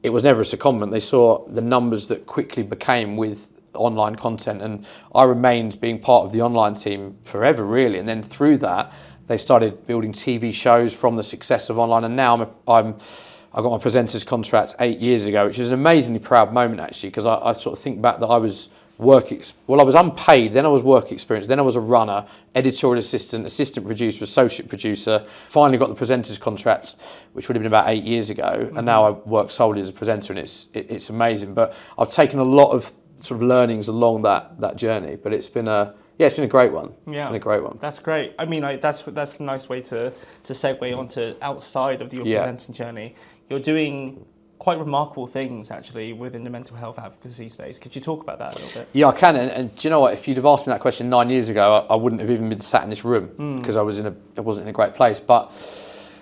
it was never a secondment. They saw the numbers that quickly became with online content, and I remained being part of the online team forever, really. And then through that, they started building TV shows from the success of online, and now I got my presenter's contract 8 years ago, which is an amazingly proud moment, actually, because I sort of think back that I was I was unpaid, then I was work experience, then I was a runner, editorial assistant, assistant producer, associate producer, finally got the presenter's contract, which would have been about 8 years ago, and now I work solely as a presenter, and it's amazing. But I've taken a lot of sort of learnings along that journey, but it's been a great one. Yeah, it's been a great one. That's great. I mean, that's a nice way to segue onto outside of your presenting journey. You're doing quite remarkable things, actually, within the mental health advocacy space. Could you talk about that a little bit? Yeah, I can. And do you know what? If you'd have asked me that question 9 years ago, I wouldn't have even been sat in this room, because I wasn't in a great place. But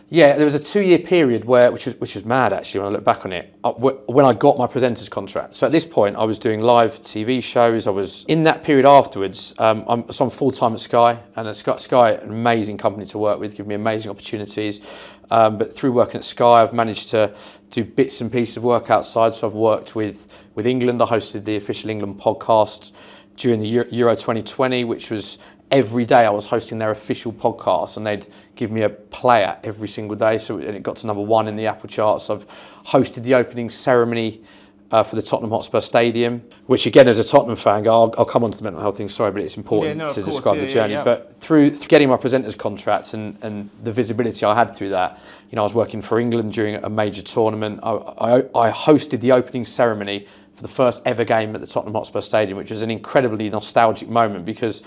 yeah, there was a 2-year period which was mad, actually, when I look back on it, when I got my presenter's contract. So at this point, I was doing live TV shows. I was in that period afterwards. I'm full-time at Sky, and at Sky, an amazing company to work with, give me amazing opportunities. But through working at Sky, I've managed to do bits and pieces of work outside. So I've worked with England. I hosted the official England podcast during the Euro 2020, which was every day I was hosting their official podcast, and they'd give me a player every single day. So it got to #1 in the Apple charts. I've hosted the opening ceremony for the Tottenham Hotspur Stadium, which again, as a Tottenham fan, I'll come on to the mental health thing, sorry, but it's important to describe the journey. But through getting my presenter's contracts and the visibility I had through that, I was working for England during a major tournament. I hosted the opening ceremony for the first ever game at the Tottenham Hotspur Stadium, which was an incredibly nostalgic moment, because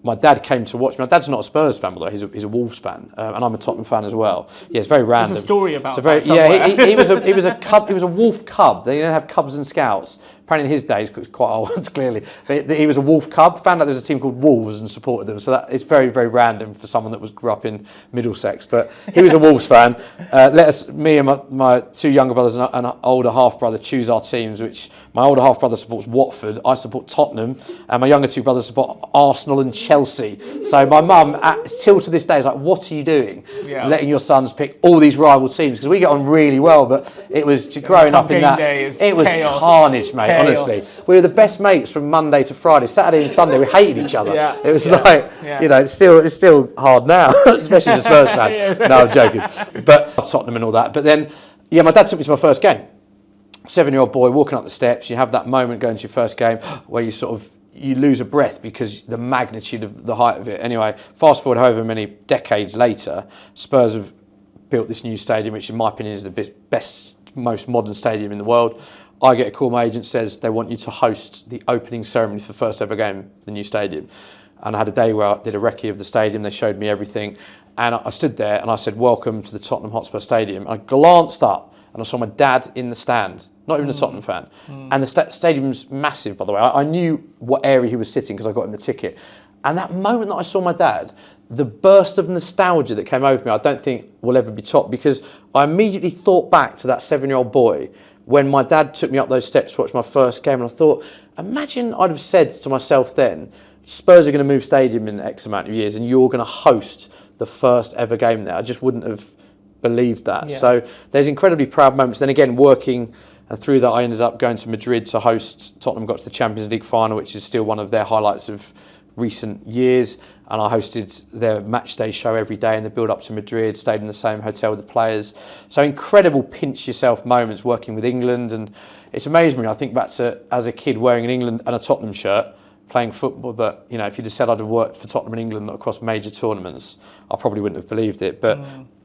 my dad came to watch me. My dad's not a Spurs fan, by the way. He's a Wolves fan, and I'm a Tottenham fan as well. Yeah, it's very random. There's a story about that somewhere. Yeah, he was a Wolf cub. They don't have cubs and scouts, Apparently in his days, because quite old clearly, he was a Wolf cub, found out there was a team called Wolves and supported them. So that it's very, very random for someone that grew up in Middlesex. But he was a Wolves fan. Me and my two younger brothers and an older half-brother choose our teams, which my older half-brother supports Watford, I support Tottenham, and my younger two brothers support Arsenal and Chelsea. So my mum, till to this day, is like, what are you doing? Yeah. Letting your sons pick all these rival teams, because we get on really well, but it was growing up in that. It was chaos. Carnage, mate. Chaos. Honestly, we were the best mates from Monday to Friday. Saturday and Sunday, we hated each other. Yeah. It was like, you know, it's still hard now, especially as a Spurs fan. No, I'm joking. But Tottenham and all that. But then, yeah, my dad took me to my first game. 7-year-old boy walking up the steps. You have that moment going to your first game where you lose a breath because the magnitude of the height of it. Anyway, fast forward however many decades later, Spurs have built this new stadium, which in my opinion is the best, most modern stadium in the world. I get a call, my agent says they want you to host the opening ceremony for the first ever game of the new stadium. And I had a day where I did a recce of the stadium, they showed me everything. And I stood there and I said, welcome to the Tottenham Hotspur Stadium. And I glanced up and I saw my dad in the stand, not even a Tottenham fan. And the stadium's massive, by the way. I knew what area he was sitting because I got him the ticket. And that moment that I saw my dad, the burst of nostalgia that came over me, I don't think will ever be topped, because I immediately thought back to that 7-year-old boy when my dad took me up those steps to watch my first game, and I thought, imagine I'd have said to myself then, Spurs are going to move stadium in X amount of years and you're going to host the first ever game there. I just wouldn't have believed that. Yeah. So there's incredibly proud moments. Then again, working, and through that I ended up going to Madrid to host. Tottenham got to the Champions League final, which is still one of their highlights of recent years, and I hosted their match day show every day in the build up to Madrid, stayed in the same hotel with the players. So incredible pinch yourself moments working with England, and it's amazing me. I think back to as a kid wearing an England and a Tottenham shirt, playing football, that, you know, if you'd have said I'd have worked for Tottenham in England across major tournaments, I probably wouldn't have believed it. But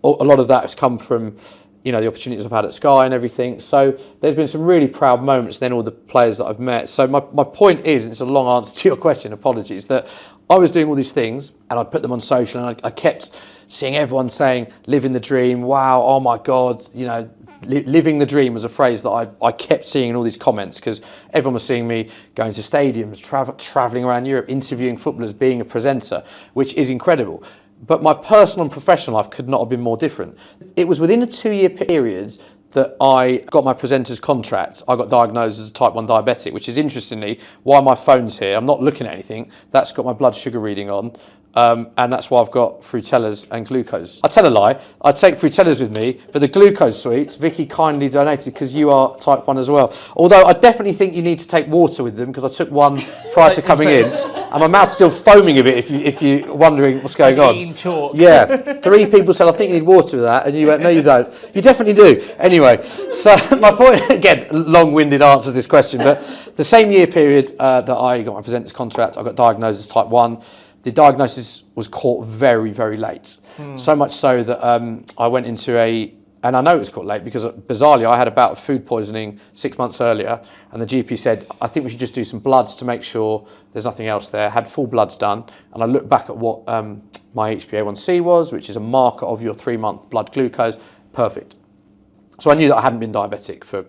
a lot of that has come from, you know, the opportunities I've had at Sky and everything. So there's been some really proud moments, then all the players that I've met. So my point is, and it's a long answer to your question, apologies, that I was doing all these things and I'd put them on social, and I kept seeing everyone saying, living the dream, wow, oh my God, you know, living the dream was a phrase that I kept seeing in all these comments, because everyone was seeing me going to stadiums, travelling around Europe, interviewing footballers, being a presenter, which is incredible. But my personal and professional life could not have been more different. It was within a 2-year period that I got my presenter's contract. I got diagnosed as a type 1 diabetic, which is interestingly why my phone's here. I'm not looking at anything. That's got my blood sugar reading on. And that's why I've got fruitellas and glucose. I tell a lie, I take fruitellas with me, but the glucose sweets, Vicky kindly donated because you are type 1 as well. Although I definitely think you need to take water with them, because I took one prior to coming in, and my mouth's still foaming a bit if you're wondering what's going on. Eating chalk. Yeah, 3 people said, I think you need water with that, and you went, no you don't. You definitely do. Anyway, so my point, again, long-winded answer to this question, but the same year period that I got my presenter's contract, I got diagnosed as type 1. The diagnosis was caught very, very late. So much so that I went into and I know it was caught late because bizarrely I had a bout of food poisoning 6 months earlier, and the GP said, I think we should just do some bloods to make sure there's nothing else there. Had full bloods done, and I looked back at what my HbA1c was, which is a marker of your 3-month blood glucose. Perfect. So I knew that I hadn't been diabetic for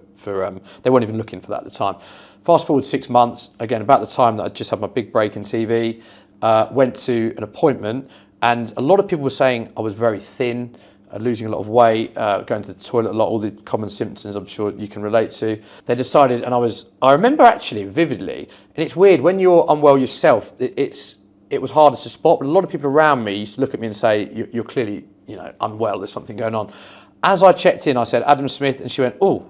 they weren't even looking for that at the time. Fast forward 6 months, again, about the time that I just had my big break in TV, went to an appointment, and a lot of people were saying I was very thin, losing a lot of weight, going to the toilet a lot, all the common symptoms I'm sure you can relate to. They decided, and I remember actually vividly, and it's weird, when you're unwell yourself, it was harder to spot, but a lot of people around me used to look at me and say, you're clearly, you know, unwell, there's something going on. As I checked in, I said, Adam Smith, and she went, oh.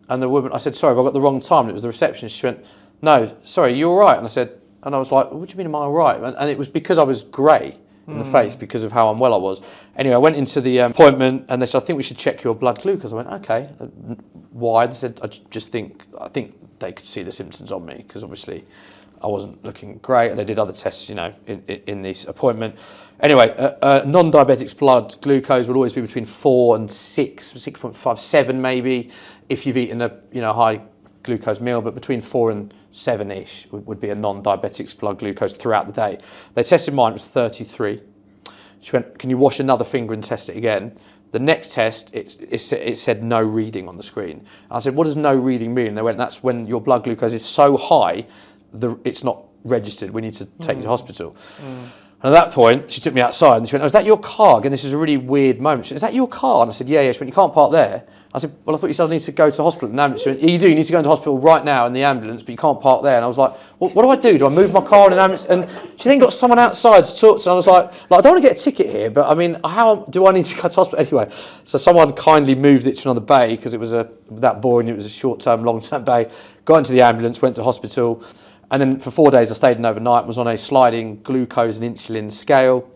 And the woman, I said, sorry, have I got the wrong time? And it was the receptionist. She went, no, sorry, you all right? And I said, and I was like, what do you mean, am I all right? And it was because I was grey in the face because of how unwell I was. Anyway, I went into the appointment, and they said, I think we should check your blood glucose. I went, okay. Why? They said, I think they could see the symptoms on me, because obviously I wasn't looking great. They did other tests, you know, in this appointment. Anyway, non-diabetic's blood glucose would always be between 4 and 6, 6.5, 7 maybe, if you've eaten a high glucose meal, but between 4 and 7-ish would be a non-diabetic's blood glucose throughout the day. They tested mine, it was 33. She went, can you wash another finger and test it again? The next test, it said no reading on the screen. I said, what does no reading mean? And they went, that's when your blood glucose is so high, it's not registered. We need to take you to hospital. And at that point, she took me outside and she went, oh, is that your car? And this is a really weird moment. She went, is that your car? And I said, yeah. She went, you can't park there. I said, well, I thought you said I need to go to hospital in an ambulance. She went, yeah, you do. You need to go into hospital right now in the ambulance, but you can't park there. And I was like, well, what do I do? Do I move my car in an ambulance? And she then got someone outside to talk to. And I was like, I don't want to get a ticket here, but I mean, how do I need to go to hospital anyway? So someone kindly moved it to another bay because it was that boring. It was a short-term, long-term bay. Got into the ambulance, went to hospital. And then for 4 days, I stayed in overnight, was on a sliding glucose and insulin scale.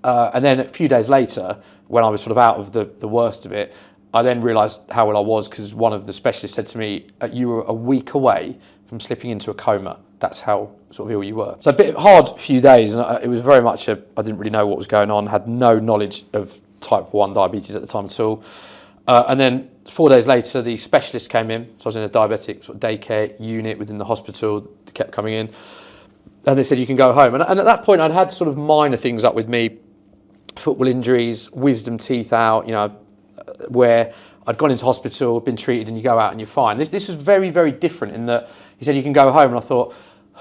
And then a few days later, when I was sort of out of the worst of it, I then realised how well I was because one of the specialists said to me, you were a week away from slipping into a coma. That's how sort of ill you were. So a bit hard few days, and it was very much I didn't really know what was going on, had no knowledge of type 1 diabetes at the time at all. And then 4 days later, the specialist came in. So I was in a diabetic sort of daycare unit within the hospital. They kept coming in. And they said, you can go home. And at that point, I'd had sort of minor things up with me, football injuries, wisdom teeth out, where I'd gone into hospital, been treated, and you go out and you're fine. This was very, very different in that he said, you can go home. And I thought,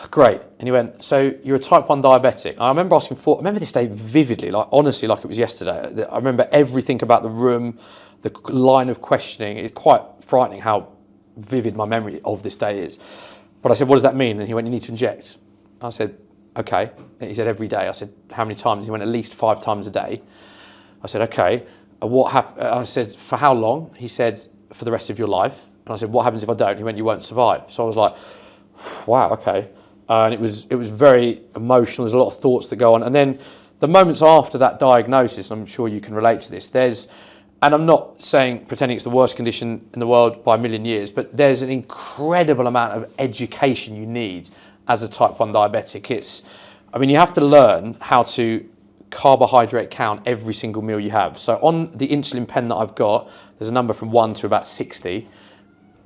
great. And he went, so you're a type 1 diabetic. I remember I remember this day vividly, like honestly, like it was yesterday. I remember everything about the room, the line of questioning. It's quite frightening how vivid my memory of this day is. But I said, what does that mean? And he went, you need to inject. I said, okay. And he said, every day. I said, how many times? He went, at least 5 times a day. I said, okay. What happened? I said, for how long? He said, for the rest of your life. And I said, what happens if I don't? He went, you won't survive. So I was like, wow, okay. And it was very emotional. There's a lot of thoughts that go on. And then the moments after that diagnosis, I'm sure you can relate to this, and I'm not pretending it's the worst condition in the world by a million years, but there's an incredible amount of education you need as a type 1 diabetic. You have to learn how to carbohydrate count every single meal you have. So on the insulin pen that I've got, there's a number from 1 to about 60.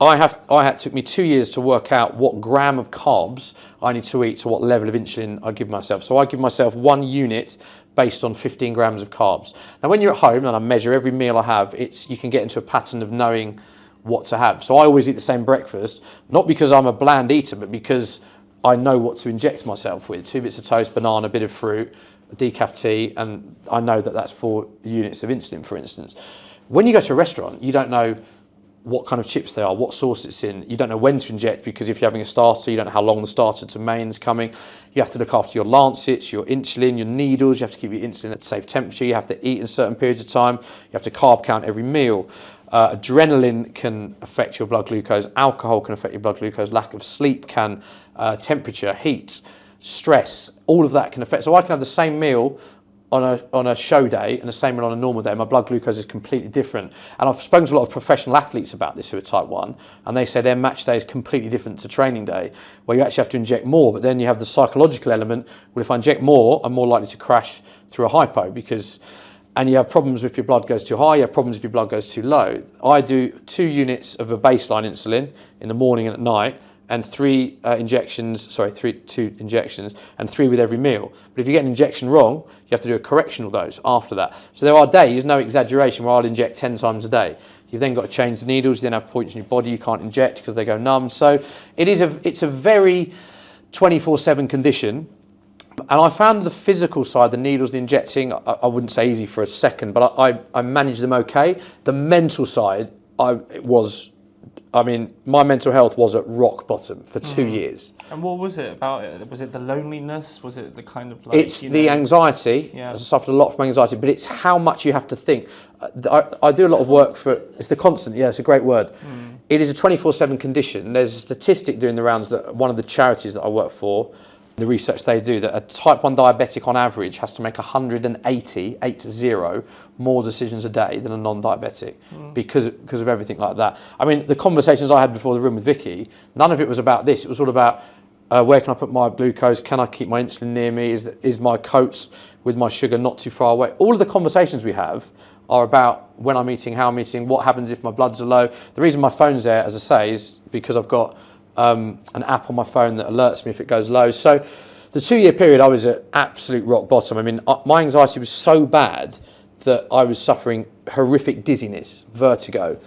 It took me 2 years to work out what gram of carbs I need to eat to what level of insulin I give myself. So I give myself 1 unit based on 15 grams of carbs. Now when you're at home and I measure every meal I have, you can get into a pattern of knowing what to have. So I always eat the same breakfast, not because I'm a bland eater, but because I know what to inject myself with. 2 bits of toast, banana, a bit of fruit, a decaf tea, and I know that that's 4 units of insulin, for instance. When you go to a restaurant, you don't know what kind of chips they are, what sauce it's in. You don't know when to inject because if you're having a starter, you don't know how long the starter to main is coming. You have to look after your lancets, your insulin, your needles. You have to keep your insulin at safe temperature. You have to eat in certain periods of time. You have to carb count every meal. Adrenaline can affect your blood glucose. Alcohol can affect your blood glucose. Lack of sleep can, temperature, heat, stress, all of that can affect. So I can have the same meal on a show day and the same meal on a normal day. My blood glucose is completely different. And I've spoken to a lot of professional athletes about this who are type 1, and they say their match day is completely different to training day, where you actually have to inject more, but then you have the psychological element. Well, if I inject more, I'm more likely to crash through a hypo and you have problems if your blood goes too high, you have problems if your blood goes too low. I do 2 units of a baseline insulin in the morning and at night, and 2 injections, and 3 with every meal. But if you get an injection wrong, you have to do a correctional dose after that. So there are days, no exaggeration, where I'll inject 10 times a day. You've then got to change the needles, you then have points in your body you can't inject because they go numb. So it's a very 24/7 condition. And I found the physical side, the needles, the injecting, I wouldn't say easy for a second, but I managed them okay. The mental side, my mental health was at rock bottom for 2 years. And what was it about it? Was it the loneliness? Was it the kind of like... It's the anxiety. Yeah. I suffered a lot from anxiety, but it's how much you have to think. I do a lot of work for... It's the constant, yeah, it's a great word. It is a 24/7 condition. There's a statistic doing the rounds that one of the charities that I work for, the research they do, that a type 1 diabetic on average has to make 180 more decisions a day than a non-diabetic because of everything like that. I mean, the conversations I had before the room with Vicky, none of it was about this. It was all about where can I put my glucose? Can I keep my insulin near me? Is my coats with my sugar not too far away? All of the conversations we have are about when I'm eating, how I'm eating, what happens if my bloods are low. The reason my phone's there, as I say, is because I've got an app on my phone that alerts me if it goes low. So the 2 year period I was at absolute rock bottom. I mean, my anxiety was so bad that I was suffering horrific dizziness, vertigo.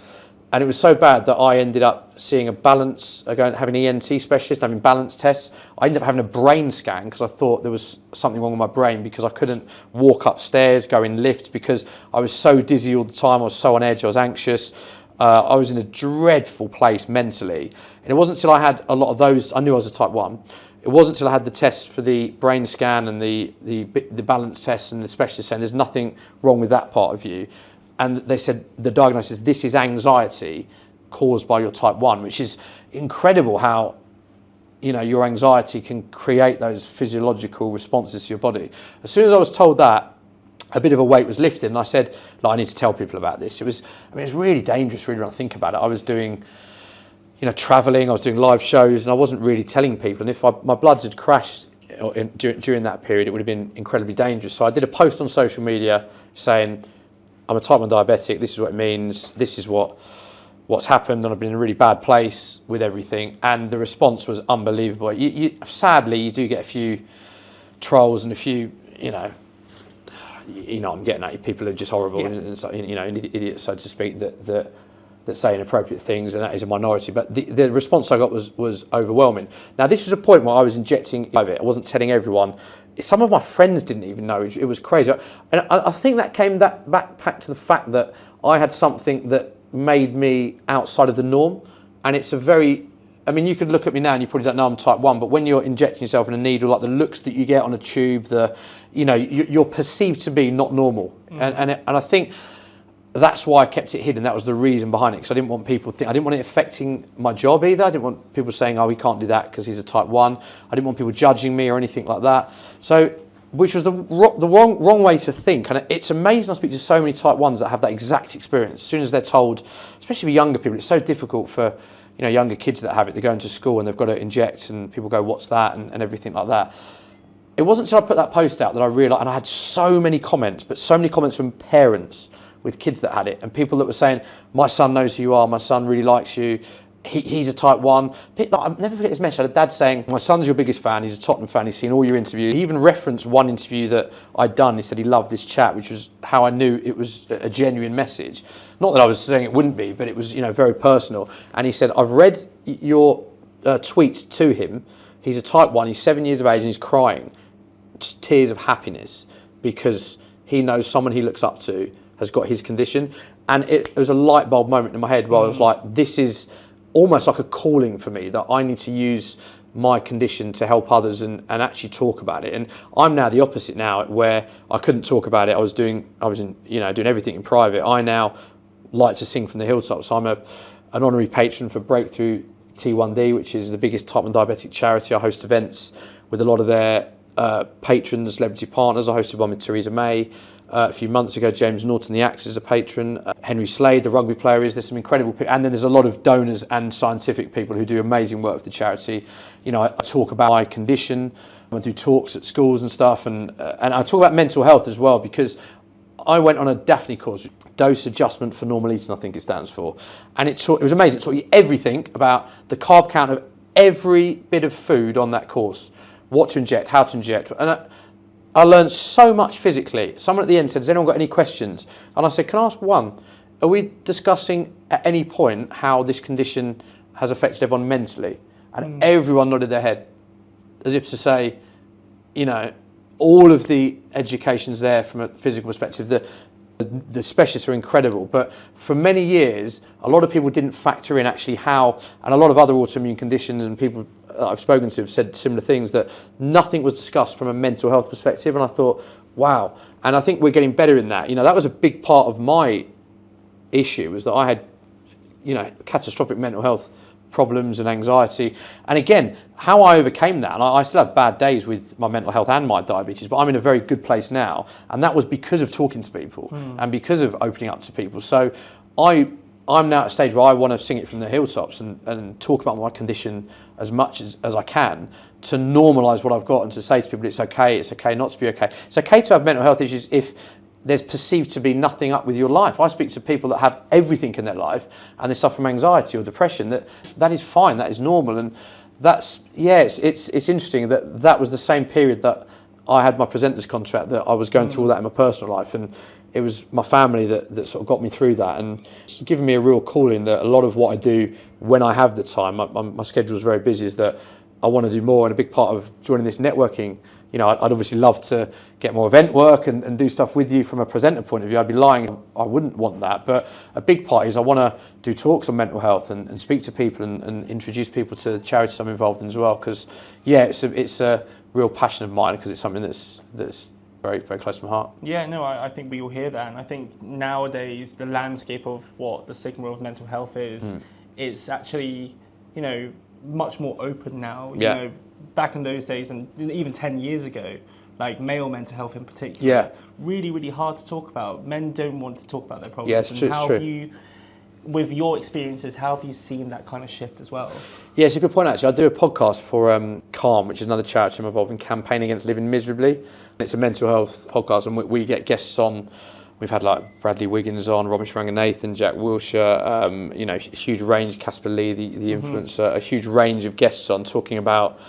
And it was so bad that I ended up seeing having an ENT specialist, having balance tests. I ended up having a brain scan because I thought there was something wrong with my brain, because I couldn't walk upstairs, go in lifts, because I was so dizzy all the time. I was so on edge, I was anxious. I was in a dreadful place mentally. And it wasn't until I had a lot of those, I knew I was a type 1. It wasn't until I had the tests for the brain scan and the balance tests and the specialist saying there's nothing wrong with that part of you. And they said the diagnosis, this is anxiety caused by your type 1, which is incredible how, your anxiety can create those physiological responses to your body. As soon as I was told that, a bit of a weight was lifted, and I said, I need to tell people about this. It was really dangerous, really, when I think about it. I was doing, traveling, I was doing live shows, and I wasn't really telling people. And if my bloods had crashed during that period, it would have been incredibly dangerous. So I did a post on social media saying, I'm a type 1 diabetic, this is what it means, this is what's happened, and I've been in a really bad place with everything. And the response was unbelievable. Sadly, you do get a few trolls and a few, I'm getting at you, people are just horrible, and so, idiots, so to speak, that say inappropriate things, and that is a minority. But the response I got was overwhelming. Now, this was a point where I was injecting it. I wasn't telling everyone. Some of my friends didn't even know. It was crazy. And I think that came back to the fact that I had something that made me outside of the norm. And it's you could look at me now and you probably don't know I'm type 1, but when you're injecting yourself in a needle, like the looks that you get on a tube, you're perceived to be not normal. And I think that's why I kept it hidden. That was the reason behind it, because I didn't want people I didn't want it affecting my job either. I didn't want people saying, oh, he can't do that because he's a type 1. I didn't want people judging me or anything like that. So, which was the wrong way to think. And it's amazing, I speak to so many type 1s that have that exact experience. As soon as they're told, especially for younger people, it's so difficult for younger kids that have it. They go into school and they've got to inject, and people go, what's that, and everything like that. It wasn't until I put that post out that I realised, and I had so many comments, but so many comments from parents with kids that had it, and people that were saying, my son knows who you are, my son really likes you, he's a type 1. I'll never forget this message. I had a dad saying, my son's your biggest fan, he's a Tottenham fan, he's seen all your interviews. He even referenced one interview that I'd done. He said he loved this chat, which was how I knew it was a genuine message. Not that I was saying it wouldn't be, but it was very personal. And he said, I've read your tweets to him. He's a type 1, he's 7 years of age, and he's crying tears of happiness because he knows someone he looks up to has got his condition. And it was a light bulb moment in my head where I was like, this is almost like a calling for me, that I need to use my condition to help others and actually talk about it. And I'm now the opposite now, where I couldn't talk about it. I was doing everything in private. I now like to sing from the hilltops. I'm an honorary patron for Breakthrough T1D, which is the biggest type 1 diabetic charity. I host events with a lot of their patrons, celebrity partners. I hosted one with Theresa May a few months ago. James Norton, the actor, is a patron. Henry Slade, the rugby player, is. There's some incredible people. And then there's a lot of donors and scientific people who do amazing work for the charity. I talk about my condition. I do talks at schools and stuff. And I talk about mental health as well, because I went on a Daphne course, Dose Adjustment for Normal Eating, I think it stands for. And it was amazing. It taught you everything about the carb count of every bit of food on that course, what to inject, how to inject. And I learned so much physically. Someone at the end said, has anyone got any questions? And I said, can I ask one? Are we discussing at any point how this condition has affected everyone mentally? And everyone nodded their head, as if to say, all of the education's there from a physical perspective. The specialists are incredible, but for many years, a lot of people didn't factor in actually how, and a lot of other autoimmune conditions and people I've spoken to have said similar things, that nothing was discussed from a mental health perspective. And I thought, wow. And I think we're getting better in that. That was a big part of my issue, was that I had, catastrophic mental health problems and anxiety. And again, how I overcame that, and I still have bad days with my mental health and my diabetes, but I'm in a very good place now. And that was because of talking to people and because of opening up to people. So I'm now at a stage where I want to sing it from the hilltops and talk about my condition as much as I can, to normalise what I've got and to say to people it's okay not to be okay. It's okay to have mental health issues if there's perceived to be nothing up with your life. I speak to people that have everything in their life and they suffer from anxiety or depression. That is fine, that is normal. And that's, it's interesting that was the same period that I had my presenter's contract, that I was going through all that in my personal life. And it was my family that sort of got me through that, and it's given me a real calling that a lot of what I do when I have the time, my schedule is very busy, is that I want to do more. And a big part of joining this networking, you know, I'd obviously love to get more event work and do stuff with you from a presenter point of view. I'd be lying, I wouldn't want that. But a big part is I want to do talks on mental health and speak to people and introduce people to the charities I'm involved in as well. Because, yeah, it's a real passion of mine, because it's something that's very, very close to my heart. Yeah, no, I think we all hear that. And I think nowadays the landscape of what the stigma of mental health is, it's actually, you know, much more open now. You know, back in those days, and even 10 years ago, like male mental health in particular, really, really hard to talk about. Men don't want to talk about their problems. Yeah, it's true. How have you, with your experiences, how have you seen that kind of shift as well? Yeah, it's a good point actually. I do a podcast for Calm, which is another charity I'm involved in, Campaign Against Living Miserably. It's a mental health podcast, and we get guests on. We've had like Bradley Wiggins on, Ramesh Ranganathan, Jack Wilshere, you know, a huge range, Casper Lee, the influencer, a huge range of guests on talking about,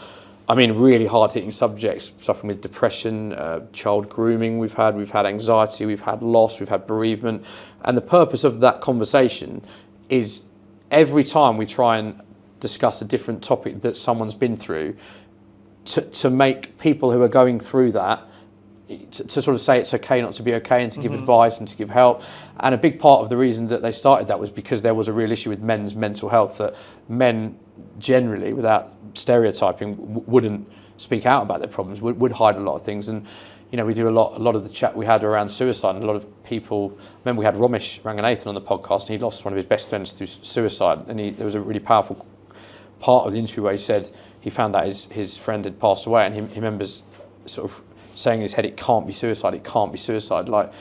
I mean, really hard-hitting subjects, suffering with depression, child grooming we've had anxiety, we've had loss, we've had bereavement. And the purpose of that conversation is every time we try and discuss a different topic that someone's been through, to make people who are going through that, to sort of say it's okay not to be okay, and to give advice and to give help. And a big part of the reason that they started that was because there was a real issue with men's mental health, that men generally, without stereotyping, wouldn't speak out about their problems, would hide a lot of things. And you know, we do a lot of the chat we had around suicide, and a lot of people, remember we had Ramesh Ranganathan on the podcast, and he lost one of his best friends through suicide, and there was a really powerful part of the interview where he said he found out his friend had passed away, and he remembers sort of saying in his head, it can't be suicide, like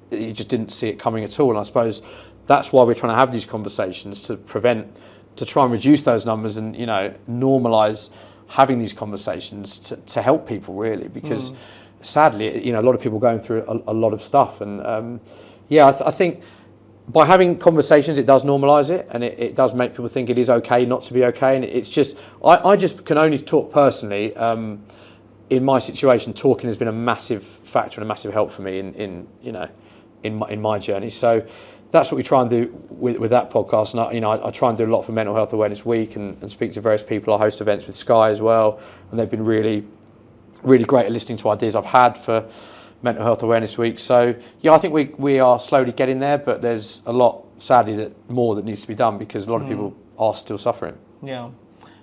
he just didn't see it coming at all. And I suppose that's why we're trying to have these conversations, to try and reduce those numbers, and you know, normalise having these conversations to help people really, because sadly, you know, a lot of people going through a lot of stuff, and I think by having conversations, it does normalise it, and it does make people think it is okay not to be okay. And it's just, I just can only talk personally. In my situation, talking has been a massive factor and a massive help for me in my journey. So that's what we try and do with that podcast. And I try and do a lot for Mental Health Awareness Week and speak to various people. I host events with Sky as well, and they've been really, really great at listening to ideas I've had for Mental Health Awareness Week. So yeah, I think we are slowly getting there, but there's a lot, sadly, more that needs to be done, because a lot of people are still suffering. Yeah.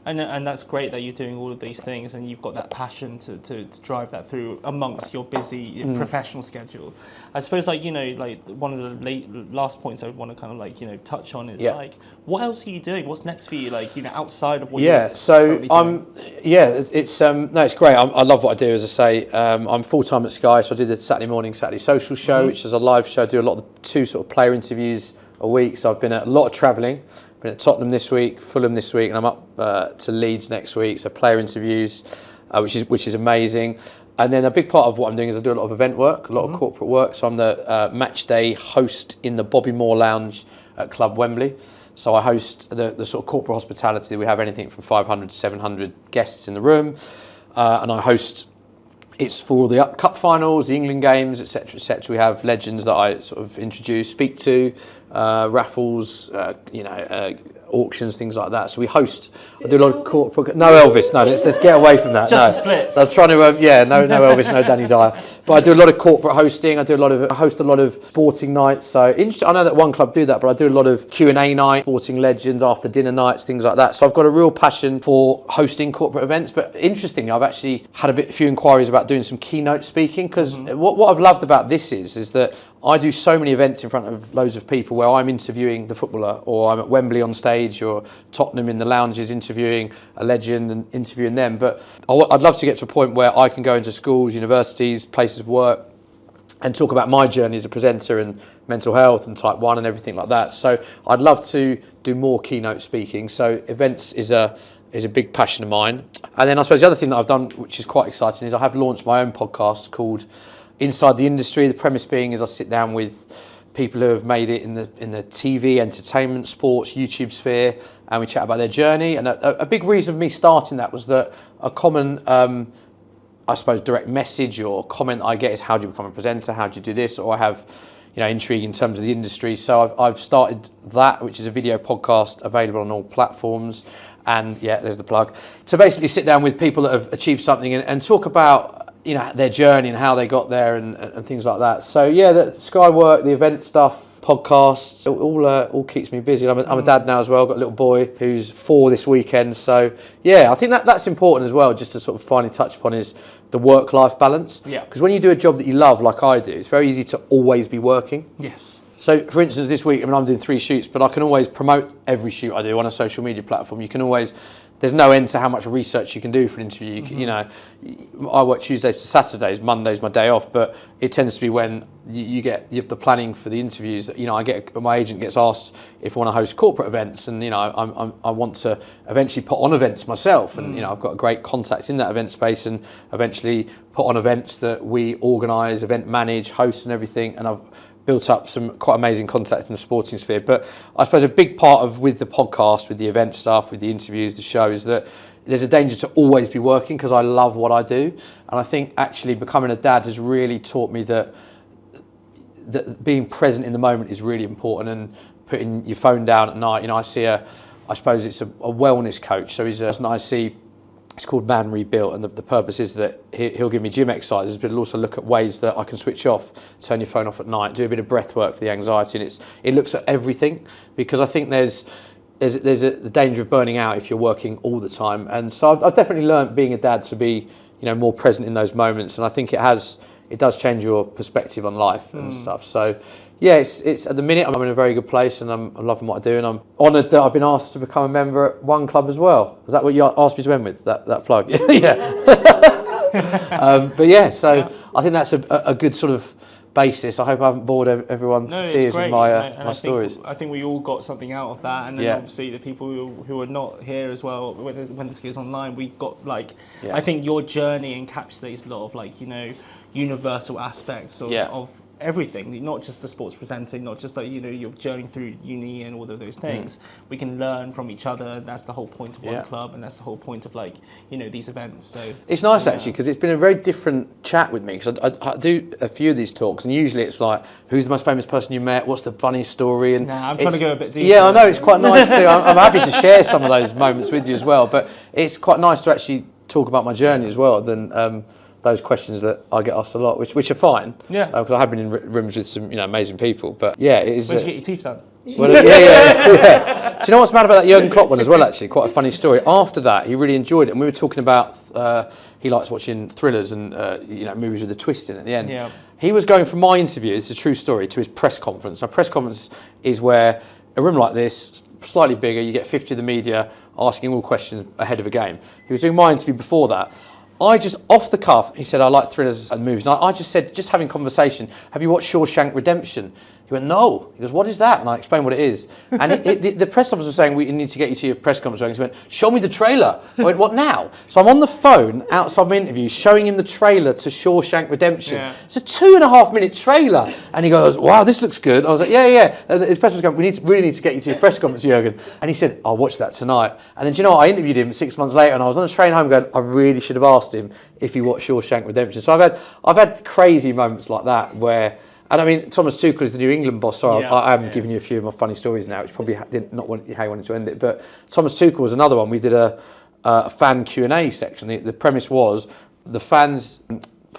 And that's great that you're doing all of these things, and you've got that passion to drive that through amongst your busy professional schedule. I suppose, like, you know, like one of the last points I would want to kind of like, you know, touch on is like, what else are you doing? What's next for you? Like, you know, outside of what you're currently doing? It's great. I love what I do. As I say, I'm full time at Sky, so I do the Saturday Social show, which is a live show. I do a lot of the 2 sort of player interviews a week. So I've been at a lot of travelling. Been at Tottenham this week, Fulham this week, and I'm up to Leeds next week. So player interviews, which is amazing. And then a big part of what I'm doing is I do a lot of event work, a lot of corporate work. So I'm the match day host in the Bobby Moore Lounge at Club Wembley. So I host the sort of corporate hospitality. We have anything from 500 to 700 guests in the room, and I host. It's for the cup finals, the England games, etc., etc. We have legends that I sort of introduce, speak to, raffles, auctions, things like that. So we host. I do a lot of corporate. No Elvis. No, let's get away from that. Just the splits. I was trying to. No Elvis, no Danny Dyer. But I do a lot of corporate hosting. I host a lot of sporting nights. So interesting. I know that one club do that, but I do a lot of Q&A night, sporting legends, after dinner nights, things like that. So I've got a real passion for hosting corporate events. But interestingly, I've actually had a few inquiries about doing some keynote speaking, because what I've loved about this is that I do so many events in front of loads of people where I'm interviewing the footballer, or I'm at Wembley on stage, or Tottenham in the lounges interviewing a legend and interviewing them. But I'd love to get to a point where I can go into schools, universities, places of work, and talk about my journey as a presenter and mental health and type 1 and everything like that. So I'd love to do more keynote speaking. So events is a big passion of mine. And then I suppose the other thing that I've done, which is quite exciting, is I have launched my own podcast called Inside the Industry. The premise being is I sit down with people who have made it in the TV, entertainment, sports, YouTube sphere, and we chat about their journey. And a big reason for me starting that was that a common, I suppose, direct message or comment I get is, how do you become a presenter? How do you do this? Or I have, intrigue in terms of the industry. So I've started that, which is a video podcast available on all platforms. And yeah, there's the plug. To basically sit down with people that have achieved something and talk about their journey and how they got there and things like that. So yeah, the Sky work, the event stuff, podcasts, all keeps me busy. I'm a dad now as well. I've got a little boy who's 4 this weekend. So yeah, I think that's important as well, just to sort of finally touch upon is the work-life balance. Yeah. Because when you do a job that you love, like I do, it's very easy to always be working. Yes. So, for instance, this week, I'm doing 3 shoots, but I can always promote every shoot I do on a social media platform. You can always, there's no end to how much research you can do for an interview. I work Tuesdays to Saturdays, Monday's my day off, but it tends to be when you get the planning for the interviews that, my agent gets asked if I want to host corporate events, and, I want to eventually put on events myself, and, I've got great contacts in that event space, and eventually put on events that we organise, event manage, host and everything, and I've built up some quite amazing contacts in the sporting sphere. But I suppose a big part with the podcast, with the event stuff, with the interviews, the show, is that there's a danger to always be working, because I love what I do. And I think actually becoming a dad has really taught me that being present in the moment is really important, and putting your phone down at night. I suppose it's a wellness coach. So it's called Man Rebuilt, and the purpose is that he'll give me gym exercises, but he'll also look at ways that I can switch off, turn your phone off at night, do a bit of breath work for the anxiety, and it looks at everything, because I think there's the danger of burning out if you're working all the time. And so I've definitely learned, being a dad, to be more present in those moments, and I think it does change your perspective on life and stuff. So yeah, it's at the minute I'm in a very good place, and I'm loving what I do, and I'm honoured that I've been asked to become a member at One Club as well. Is that what you asked me to end with? That plug? Yeah. But yeah, so I think that's a good sort of basis. I hope I haven't bored everyone to tears with my stories. I think we all got something out of that, and then obviously the people who are not here as well, when this goes online, we've got I think your journey encapsulates a lot of universal aspects of everything, not just the sports presenting, not just your journey through uni and all of those things. We can learn from each other. That's the whole point of One Club, and that's the whole point of these events. So it's nice actually, because it's been a very different chat with me, because I do a few of these talks, and usually it's like, who's the most famous person you met, what's the funniest story, and I'm trying to go a bit deeper. Yeah, I know, it's quite nice too. I'm happy to share some of those moments with you as well, but it's quite nice to actually talk about my journey as well than those questions that I get asked a lot, which are fine. Yeah. Because I have been in rooms with some amazing people. But yeah, it is. Where'd you get your teeth done? Well, yeah. Do you know what's mad about that Jurgen Klopp one as well? Actually, quite a funny story. After that, he really enjoyed it, and we were talking about he likes watching thrillers and movies with a twist in at the end. Yeah. He was going from my interview, it's a true story, to his press conference. Now, press conference is where a room like this, slightly bigger, you get 50 of the media asking all questions ahead of a game. He was doing my interview before that. I just, off the cuff, he said, I like thrillers and movies. And I just said, just having conversation, have you watched Shawshank Redemption? He went, no. He goes, what is that? And I explained what it is. And the press officer was saying, we need to get you to your press conference. He went, show me the trailer. I went, what now? So I'm on the phone outside my interview showing him the trailer to Shawshank Redemption. Yeah. It's a 2.5 minute trailer. And he goes, wow, this looks good. I was like, yeah. And his press was going, we really need to get you to your press conference, Jurgen. And he said, I'll watch that tonight. And then, do you know what? I interviewed him 6 months later, and I was on the train home going, I really should have asked him if he watched Shawshank Redemption. So I've had crazy moments like that where. And I mean, Thomas Tuchel is the New England boss, so I am giving you a few of my funny stories now, which probably not how you wanted to end it. But Thomas Tuchel was another one. We did a fan Q&A section. The premise was the fans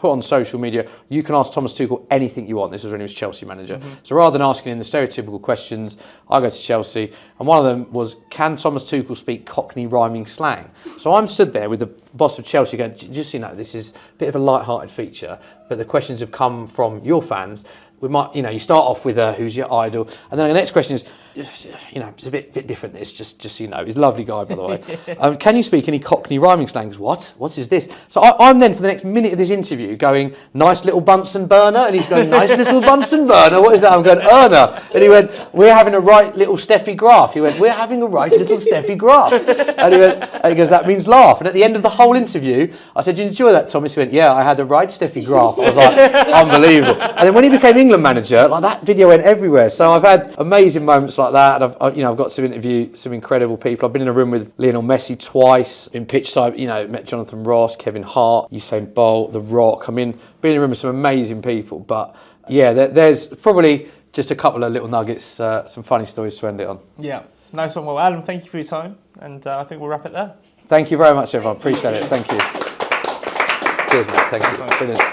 put on social media, you can ask Thomas Tuchel anything you want. This was when he was Chelsea manager. Mm-hmm. So rather than asking him the stereotypical questions, I go to Chelsea, and one of them was, can Thomas Tuchel speak Cockney rhyming slang? So I'm stood there with the boss of Chelsea going, just this is a bit of a light-hearted feature, but the questions have come from your fans. We might, you start off with who's your idol, and then the next question is, it's a bit different. This just so you know, he's a lovely guy, by the way. Can you speak any Cockney rhyming slangs? What is this? So I'm then for the next minute of this interview going, nice little Bunsen burner, and he's going, nice little Bunsen burner. What is that? I'm going, Erna, and he went, we're having a right little Steffi Graf. He went, we're having a right little Steffi Graf, and he goes, that means laugh. And at the end of the whole interview, I said, did you enjoy that, Thomas? He went, yeah, I had a right Steffi Graf. I was like, unbelievable. And then when he became England manager, that video went everywhere. So I've had amazing moments like that. And I've got to interview some incredible people. I've been in a room with Lionel Messi twice in pitch side. Met Jonathan Ross, Kevin Hart, Usain Bolt, The Rock. Been in a room with some amazing people. But yeah, there's probably just a couple of little nuggets, some funny stories to end it on. Yeah, nice one. Well, Adam, thank you for your time, and I think we'll wrap it there. Thank you very much, everyone. Appreciate it. Thank you. Cheers, mate. Thank you. Brilliant.